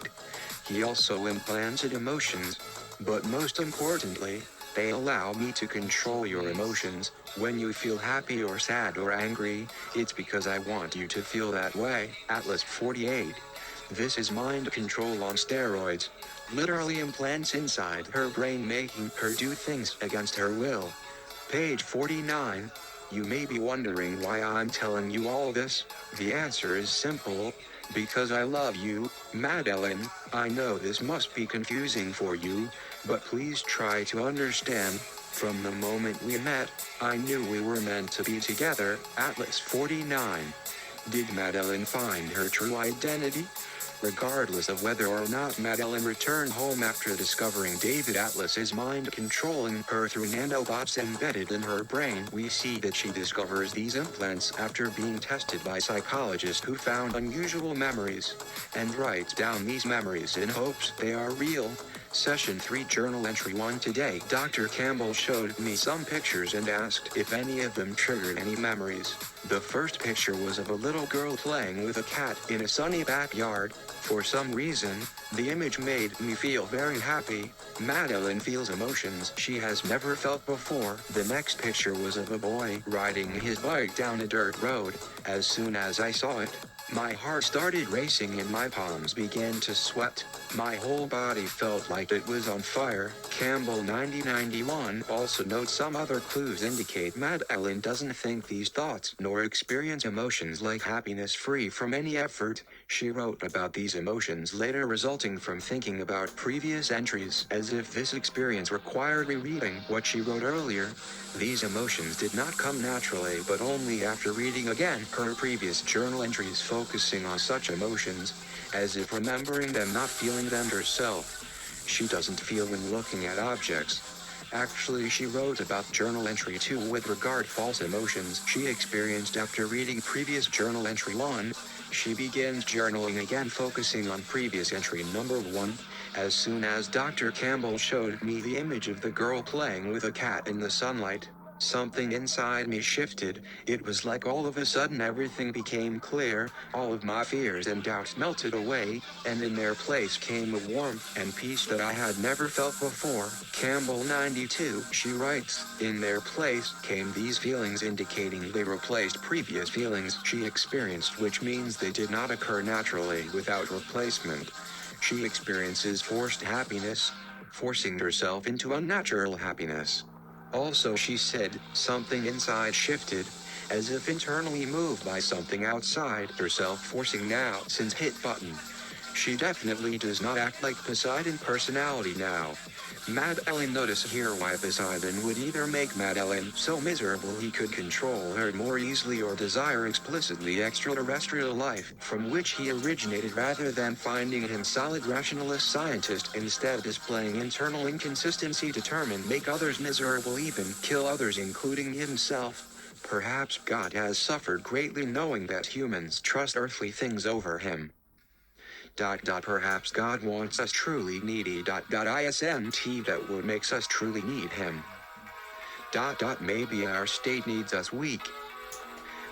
He also implanted emotions, but most importantly, they allow me to control your emotions. When you feel happy or sad or angry, it's because I want you to feel that way. Atlas 48. This is mind control on steroids. Literally implants inside her brain, making her do things against her will. Page 49. You may be wondering why I'm telling you all this. The answer is simple. Because I love you, Maddeline. I know this must be confusing for you, but please try to understand. From the moment we met, I knew we were meant to be together. Atlas 49. Did Maddeline find her true identity? Regardless of whether or not Maddeline returned home after discovering David Atlas's mind controlling her through nanobots embedded in her brain, we see that she discovers these implants after being tested by psychologists who found unusual memories, and writes down these memories in hopes they are real. Session 3 Journal Entry 1 Today, Dr. Campbell showed me some pictures and asked if any of them triggered any memories. The first picture was of a little girl playing with a cat in a sunny backyard. For some reason, the image made me feel very happy. Maddeline feels emotions she has never felt before. The next picture was of a boy riding his bike down a dirt road. As soon as I saw it, my heart started racing and my palms began to sweat. My whole body felt like it was on fire. Campbell 9091 also notes some other clues indicate Maddeline doesn't think these thoughts nor experience emotions like happiness free from any effort. She wrote about these emotions later resulting resulting from thinking about previous entries as if this experience required rereading what she wrote earlier. These emotions did not come naturally but only after reading again her previous journal entries, focusing on such emotions, as if remembering them, not feeling them herself. She doesn't feel when looking at objects. Actually, she wrote about journal entry 2 with regard false emotions she experienced after reading previous journal entry 1. She begins journaling again, focusing on previous entry number 1. As soon as Dr. Campbell showed me the image of the girl playing with a cat in the sunlight, something inside me shifted. It was like all of a sudden everything became clear, all of my fears and doubts melted away, and in their place came a warmth and peace that I had never felt before. Campbell 92, she writes, in their place came these feelings, indicating they replaced previous feelings she experienced, which means they did not occur naturally without replacement. She experiences forced happiness, forcing herself into unnatural happiness. Also, she said, something inside shifted, as if internally moved by something outside herself, forcing now since hit button. She definitely does not act like Poseidon personality now. Maddeline, notice here why Poseidon would either make Maddeline so miserable he could control her more easily or desire explicitly extraterrestrial life from which he originated, rather than finding him solid rationalist scientist, instead displaying internal inconsistency, determined make others miserable, even kill others including himself. Perhaps God has suffered greatly knowing that humans trust earthly things over him. Perhaps God wants us truly needy. Isn't that what makes us truly need him? Maybe our state needs us weak.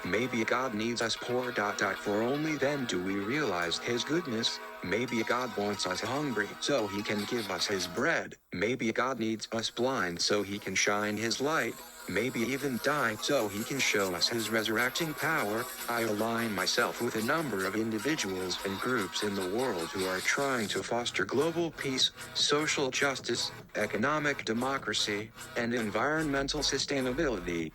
Maybe God needs us poor. For only then do we realize his goodness. Maybe God wants us hungry so he can give us his bread. Maybe God needs us blind so he can shine his light. Maybe even die so he can show us his resurrecting power. I align myself with a number of individuals and groups in the world who are trying to foster global peace, social justice, economic democracy, and environmental sustainability.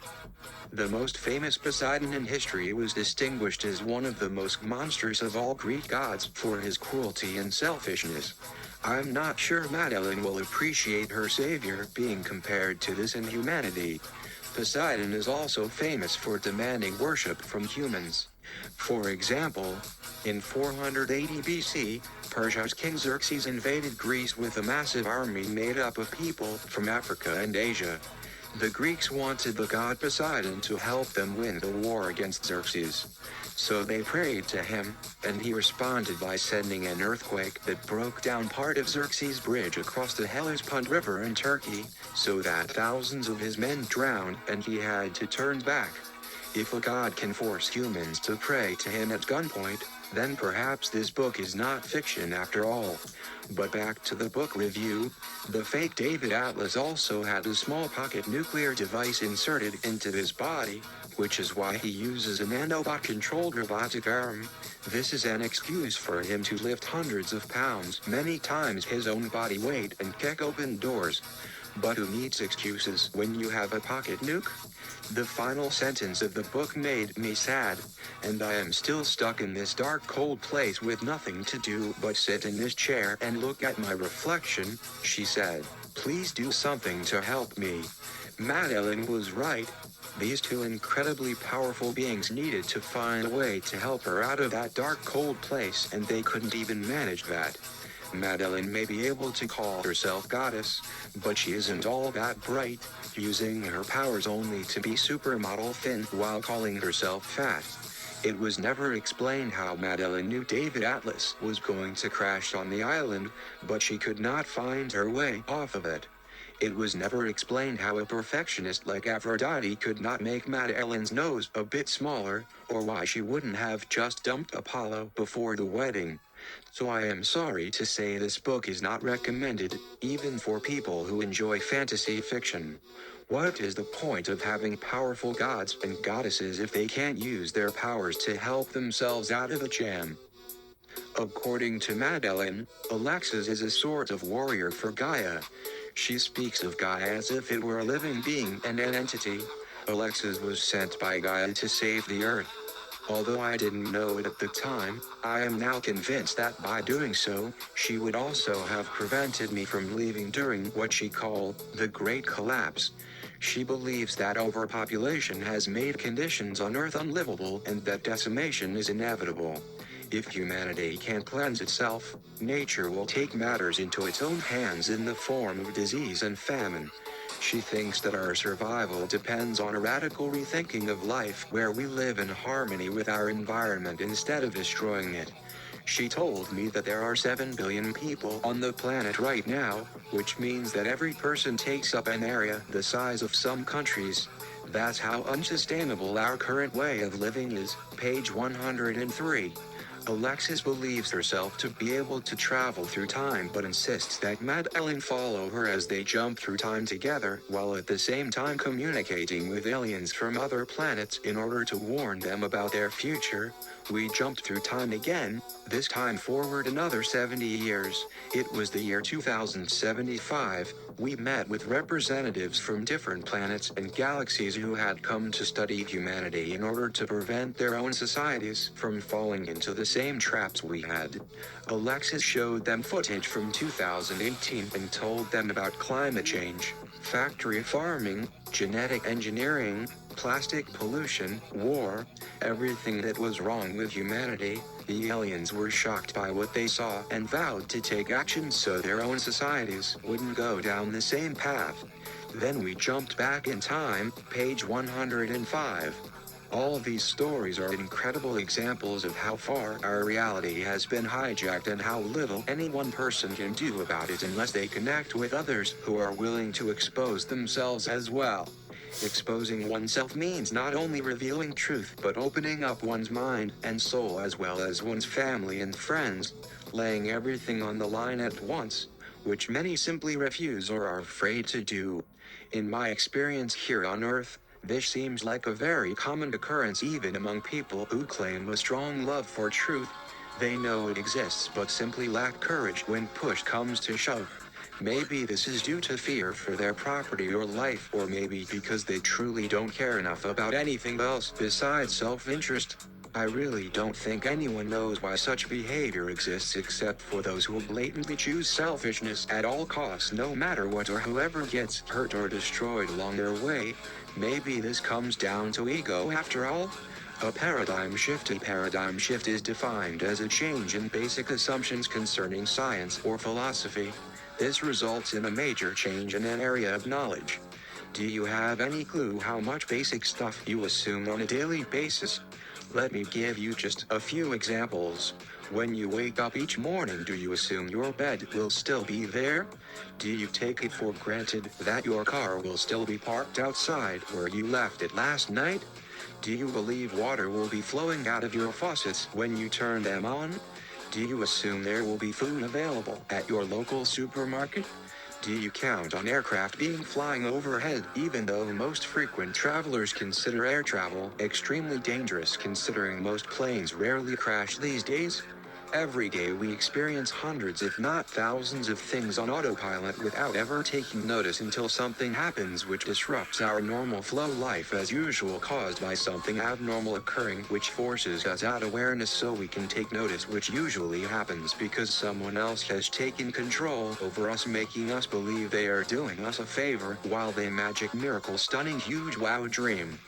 The most famous Poseidon in history was distinguished as one of the most monstrous of all Greek gods for his cruelty and selfishness. I'm not sure Maddeline will appreciate her savior being compared to this inhumanity. Poseidon is also famous for demanding worship from humans. For example, in 480 BC, Persia's king Xerxes invaded Greece with a massive army made up of people from Africa and Asia. The Greeks wanted the god Poseidon to help them win the war against Xerxes. So they prayed to him, and he responded by sending an earthquake that broke down part of Xerxes' bridge across the Hellespont River in Turkey, so that thousands of his men drowned and he had to turn back. If a god can force humans to pray to him at gunpoint, then perhaps this book is not fiction after all. But back to the book review. The fake David Atlas also had a small pocket nuclear device inserted into his body, which is why he uses a nanobot-controlled robotic arm. This is an excuse for him to lift hundreds of pounds, many times his own body weight, and kick open doors. But who needs excuses when you have a pocket nuke? The final sentence of the book made me sad, and I am still stuck in this dark, cold place with nothing to do but sit in this chair and look at my reflection, she said. Please do something to help me. Maddeline was right. These two incredibly powerful beings needed to find a way to help her out of that dark, cold place, and they couldn't even manage that. Maddeline may be able to call herself goddess, but she isn't all that bright, using her powers only to be supermodel thin while calling herself fat. It was never explained how Maddeline knew David Atlas was going to crash on the island, but she could not find her way off of it. It was never explained how a perfectionist like Aphrodite could not make Maddeline's nose a bit smaller, or why she wouldn't have just dumped Apollo before the wedding. So I am sorry to say this book is not recommended, even for people who enjoy fantasy fiction. What is the point of having powerful gods and goddesses if they can't use their powers to help themselves out of a jam? According to Maddeline, Alexis is a sort of warrior for Gaia. She speaks of Gaia as if it were a living being and an entity. Alexis was sent by Gaia to save the Earth. Although I didn't know it at the time, I am now convinced that by doing so, she would also have prevented me from leaving during what she called the Great Collapse. She believes that overpopulation has made conditions on Earth unlivable and that decimation is inevitable. If humanity can't cleanse itself, nature will take matters into its own hands in the form of disease and famine. She thinks that our survival depends on a radical rethinking of life where we live in harmony with our environment instead of destroying it. She told me that there are 7 billion people on the planet right now, which means that every person takes up an area the size of some countries. That's how unsustainable our current way of living is. Page 103. Alexis believes herself to be able to travel through time but insists that Maddeline follow her as they jump through time together while at the same time communicating with aliens from other planets in order to warn them about their future. We jumped through time again, this time forward another 70 years. It was the year 2075. We met with representatives from different planets and galaxies who had come to study humanity in order to prevent their own societies from falling into the same traps we had. Alexis showed them footage from 2018 and told them about climate change, factory farming, genetic engineering, plastic pollution, war, everything that was wrong with humanity. The aliens were shocked by what they saw and vowed to take action so their own societies wouldn't go down the same path. Then we jumped back in time, page 105. All these stories are incredible examples of how far our reality has been hijacked and how little any one person can do about it unless they connect with others who are willing to expose themselves as well. Exposing oneself means not only revealing truth but opening up one's mind and soul as well as one's family and friends, laying everything on the line at once, which many simply refuse or are afraid to do. In my experience here on Earth, this seems like a very common occurrence even among people who claim a strong love for truth. They know it exists but simply lack courage when push comes to shove. Maybe this is due to fear for their property or life, or maybe because they truly don't care enough about anything else besides self-interest. I really don't think anyone knows why such behavior exists except for those who blatantly choose selfishness at all costs no matter what or whoever gets hurt or destroyed along their way. Maybe this comes down to ego after all. A paradigm shift is defined as a change in basic assumptions concerning science or philosophy. This results in a major change in an area of knowledge. Do you have any clue how much basic stuff you assume on a daily basis? Let me give you just a few examples. When you wake up each morning, do you assume your bed will still be there? Do you take it for granted that your car will still be parked outside where you left it last night? Do you believe water will be flowing out of your faucets when you turn them on? Do you assume there will be food available at your local supermarket? Do you count on aircraft being flying overhead even though most frequent travelers consider air travel extremely dangerous considering most planes rarely crash these days? Every day we experience hundreds if not thousands of things on autopilot without ever taking notice until something happens which disrupts our normal flow life as usual caused by something abnormal occurring which forces us out awareness so we can take notice which usually happens because someone else has taken control over us making us believe they are doing us a favor while they magic miracle stunning huge wow dream.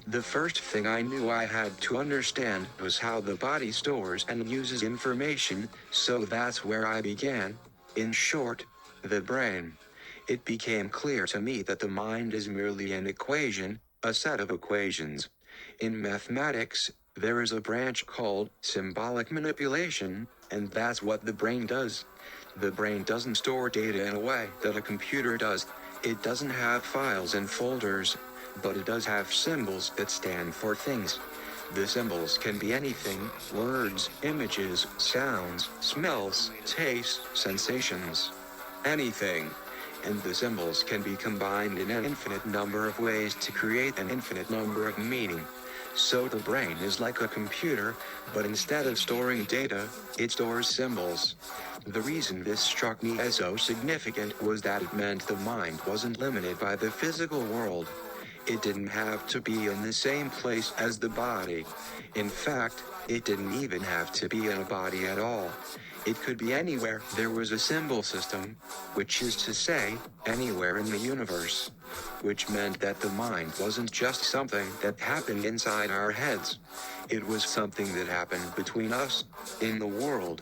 The first thing I knew I had to understand was how the body stores and uses information, so that's where I began. In short, the brain. It became clear to me that the mind is merely an equation, a set of equations. In mathematics, there is a branch called symbolic manipulation, and that's what the brain does. The brain doesn't store data in a way that a computer does. It doesn't have files and folders. But it does have symbols that stand for things. The symbols can be anything: words, images, sounds, smells, tastes, sensations. Anything. And the symbols can be combined in an infinite number of ways to create an infinite number of meaning. So the brain is like a computer, but instead of storing data, it stores symbols. The reason this struck me as so significant was that it meant the mind wasn't limited by the physical world. It didn't have to be in the same place as the body. In fact, it didn't even have to be in a body at all. It could be anywhere there was a symbol system, which is to say, anywhere in the universe. Which meant that the mind wasn't just something that happened inside our heads. It was something that happened between us, in the world.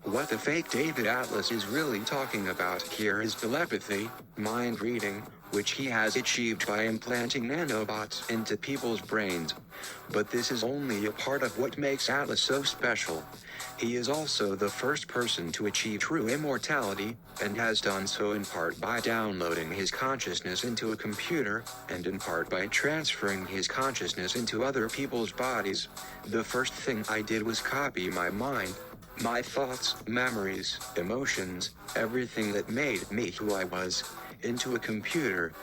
What the fake David Atlas is really talking about here is telepathy, mind reading, which he has achieved by implanting nanobots into people's brains. But this is only a part of what makes Atlas so special. He is also the first person to achieve true immortality, and has done so in part by downloading his consciousness into a computer, and in part by transferring his consciousness into other people's bodies. The first thing I did was copy my mind, my thoughts, memories, emotions, everything that made me who I was, into a computer.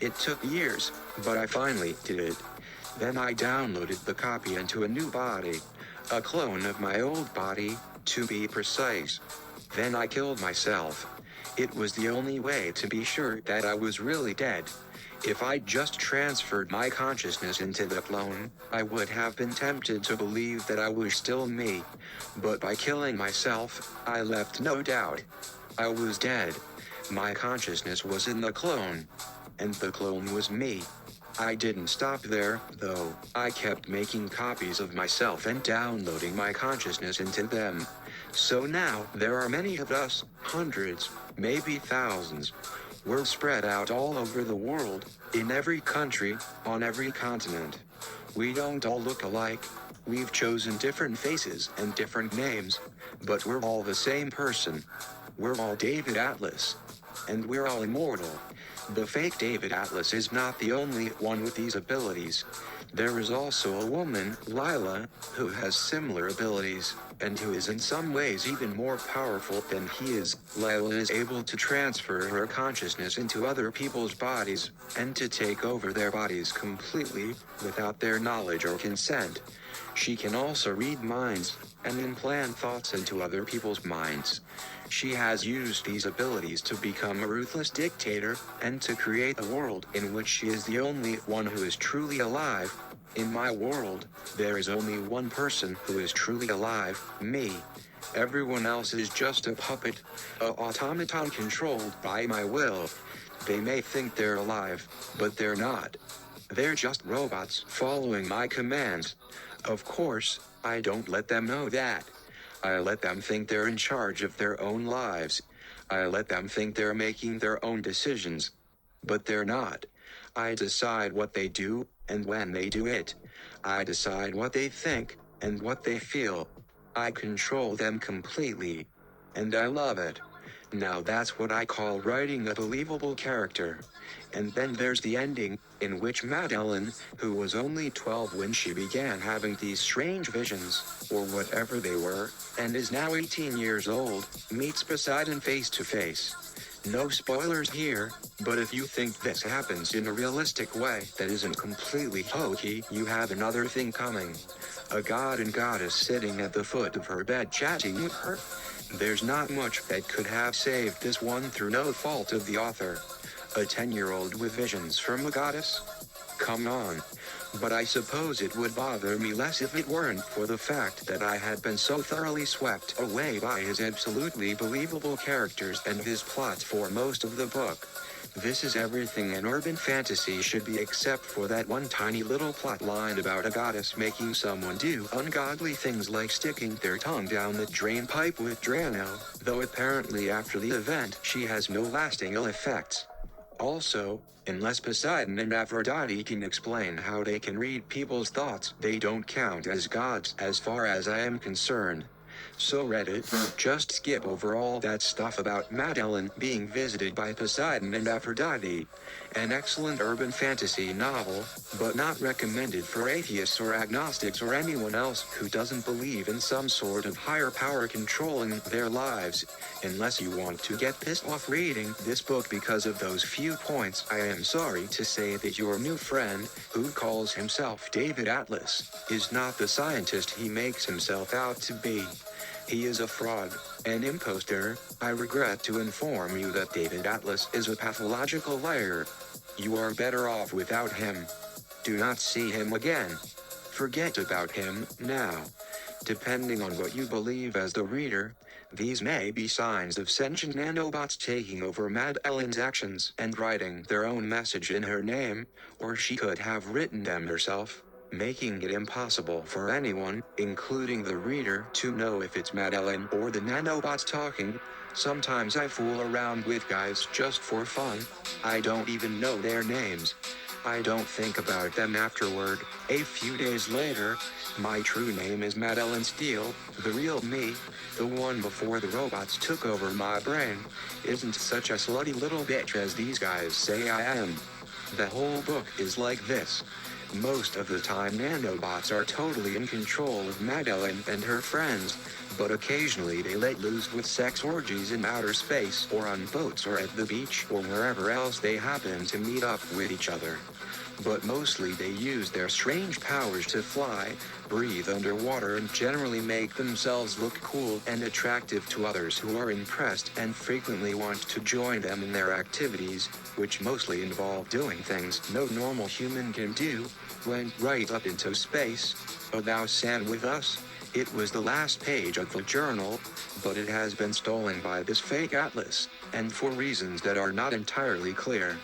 It took years, but I finally did it. Then I downloaded the copy into a new body. A clone of my old body, to be precise. Then I killed myself. It was the only way to be sure that I was really dead. If I just transferred my consciousness into the clone, I would have been tempted to believe that I was still me. But by killing myself, I left no doubt. I was dead. My consciousness was in the clone. And the clone was me. I didn't stop there, though. I kept making copies of myself and downloading my consciousness into them. So now, there are many of us, hundreds, maybe thousands. We're spread out all over the world, in every country, on every continent. We don't all look alike. We've chosen different faces and different names, but we're all the same person. We're all David Atlas. And we're all immortal. The fake David Atlas is not the only one with these abilities. There is also a woman, Lila, who has similar abilities, and who is in some ways even more powerful than he is. Lila is able to transfer her consciousness into other people's bodies, and to take over their bodies completely, without their knowledge or consent. She can also read minds, and implant thoughts into other people's minds. She has used these abilities to become a ruthless dictator, and to create a world in which she is the only one who is truly alive. In my world, there is only one person who is truly alive, me. Everyone else is just a puppet, a automaton controlled by my will. They may think they're alive, but they're not. They're just robots following my commands. Of course, I don't let them know that. I let them think they're in charge of their own lives. I let them think they're making their own decisions. But they're not. I decide what they do, and when they do it. I decide what they think, and what they feel. I control them completely. And I love it. Now that's what I call writing a believable character. And then there's the ending, in which Maddeline, who was only 12 when she began having these strange visions, or whatever they were, and is now 18 years old, meets Poseidon face to face. No spoilers here, but if you think this happens in a realistic way that isn't completely hokey, you have another thing coming. A god and goddess sitting at the foot of her bed chatting with her. There's not much that could have saved this one through no fault of the author. A 10-year-old with visions from a goddess? Come on. But I suppose it would bother me less if it weren't for the fact that I had been so thoroughly swept away by his absolutely believable characters and his plot for most of the book. This is everything an urban fantasy should be except for that one tiny little plot line about a goddess making someone do ungodly things like sticking their tongue down the drain pipe with Drano, though apparently after the event she has no lasting ill effects. Also, unless Poseidon and Aphrodite can explain how they can read people's thoughts, they don't count as gods as far as I am concerned. So Reddit, just skip over all that stuff about Maddeline being visited by Poseidon and Aphrodite. An excellent urban fantasy novel, but not recommended for atheists or agnostics or anyone else who doesn't believe in some sort of higher power controlling their lives. Unless you want to get pissed off reading this book because of those few points, I am sorry to say that your new friend, who calls himself David Atlas, is not the scientist he makes himself out to be. He is a fraud, an imposter. I regret to inform you that David Atlas is a pathological liar. You are better off without him. Do not see him again. Forget about him now. Depending on what you believe as the reader, these may be signs of sentient nanobots taking over Maddeline's actions and writing their own message in her name, or she could have written them herself, making it impossible for anyone, including the reader, to know if it's Maddeline or the nanobots talking. Sometimes I fool around with guys just for fun. I don't even know their names. I don't think about them afterward. A few days later, my true name is Maddeline Steele. The real me, the one before the robots took over my brain, isn't such a slutty little bitch as these guys say I am. The whole book is like this. Most of the time nanobots are totally in control of Maddeline and her friends, but occasionally they let loose with sex orgies in outer space or on boats or at the beach or wherever else they happen to meet up with each other. But mostly they use their strange powers to fly, breathe underwater and generally make themselves look cool and attractive to others who are impressed and frequently want to join them in their activities, which mostly involve doing things no normal human can do. Went right up into space. Oh, thou stand with us. It was the last page of the journal, but it has been stolen by this fake atlas, and for reasons that are not entirely clear.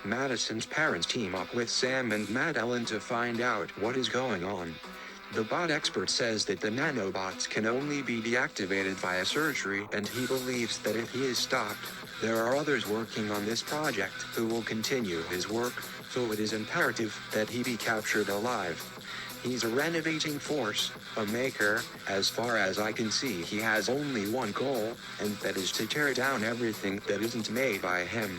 Madison's parents team up with Sam and Maddeline to find out what is going on. The bot expert says that the nanobots can only be deactivated via surgery, and he believes that if he is stopped, there are others working on this project who will continue his work, so it is imperative that he be captured alive. He's a renovating force, a maker. As far as I can see, he has only one goal, and that is to tear down everything that isn't made by him.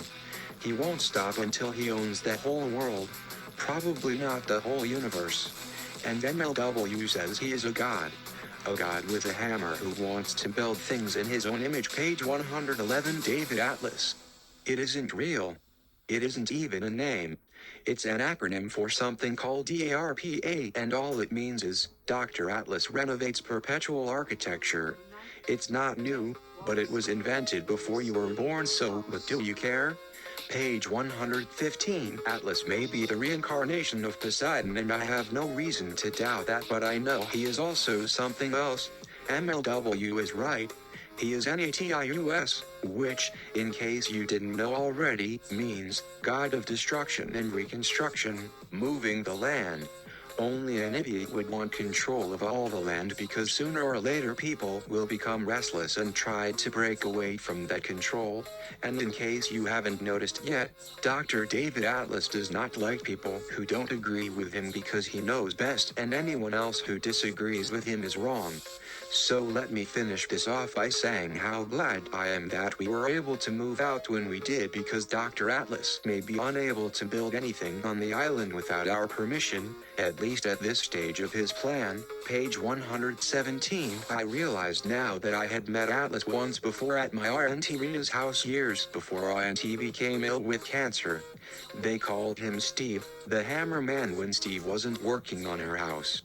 He won't stop until he owns the whole world, probably not the whole universe. And MLW says he is a god with a hammer who wants to build things in his own image. Page 111. David Atlas. It isn't real. It isn't even a name. It's an acronym for something called DARPA, and all it means is, Dr. Atlas renovates perpetual architecture. It's not new, but it was invented before you were born, so, but do you care? Page 115. Atlas may be the reincarnation of Poseidon, and I have no reason to doubt that, but I know he is also something else. MLW is right. He is Natius, which, in case you didn't know already, means God of Destruction and Reconstruction, moving the land. Only an idiot would want control of all the land, because sooner or later people will become restless and try to break away from that control. And in case you haven't noticed yet, Dr. David Atlas does not like people who don't agree with him because he knows best, and anyone else who disagrees with him is wrong. So let me finish this off by saying how glad I am that we were able to move out when we did, because Dr. Atlas may be unable to build anything on the island without our permission, at least at this stage of his plan. Page 117. I realized now that I had met Atlas once before at my Aunt Rena's house years before Aunt became ill with cancer. They called him Steve, the hammer man, when Steve wasn't working on her house.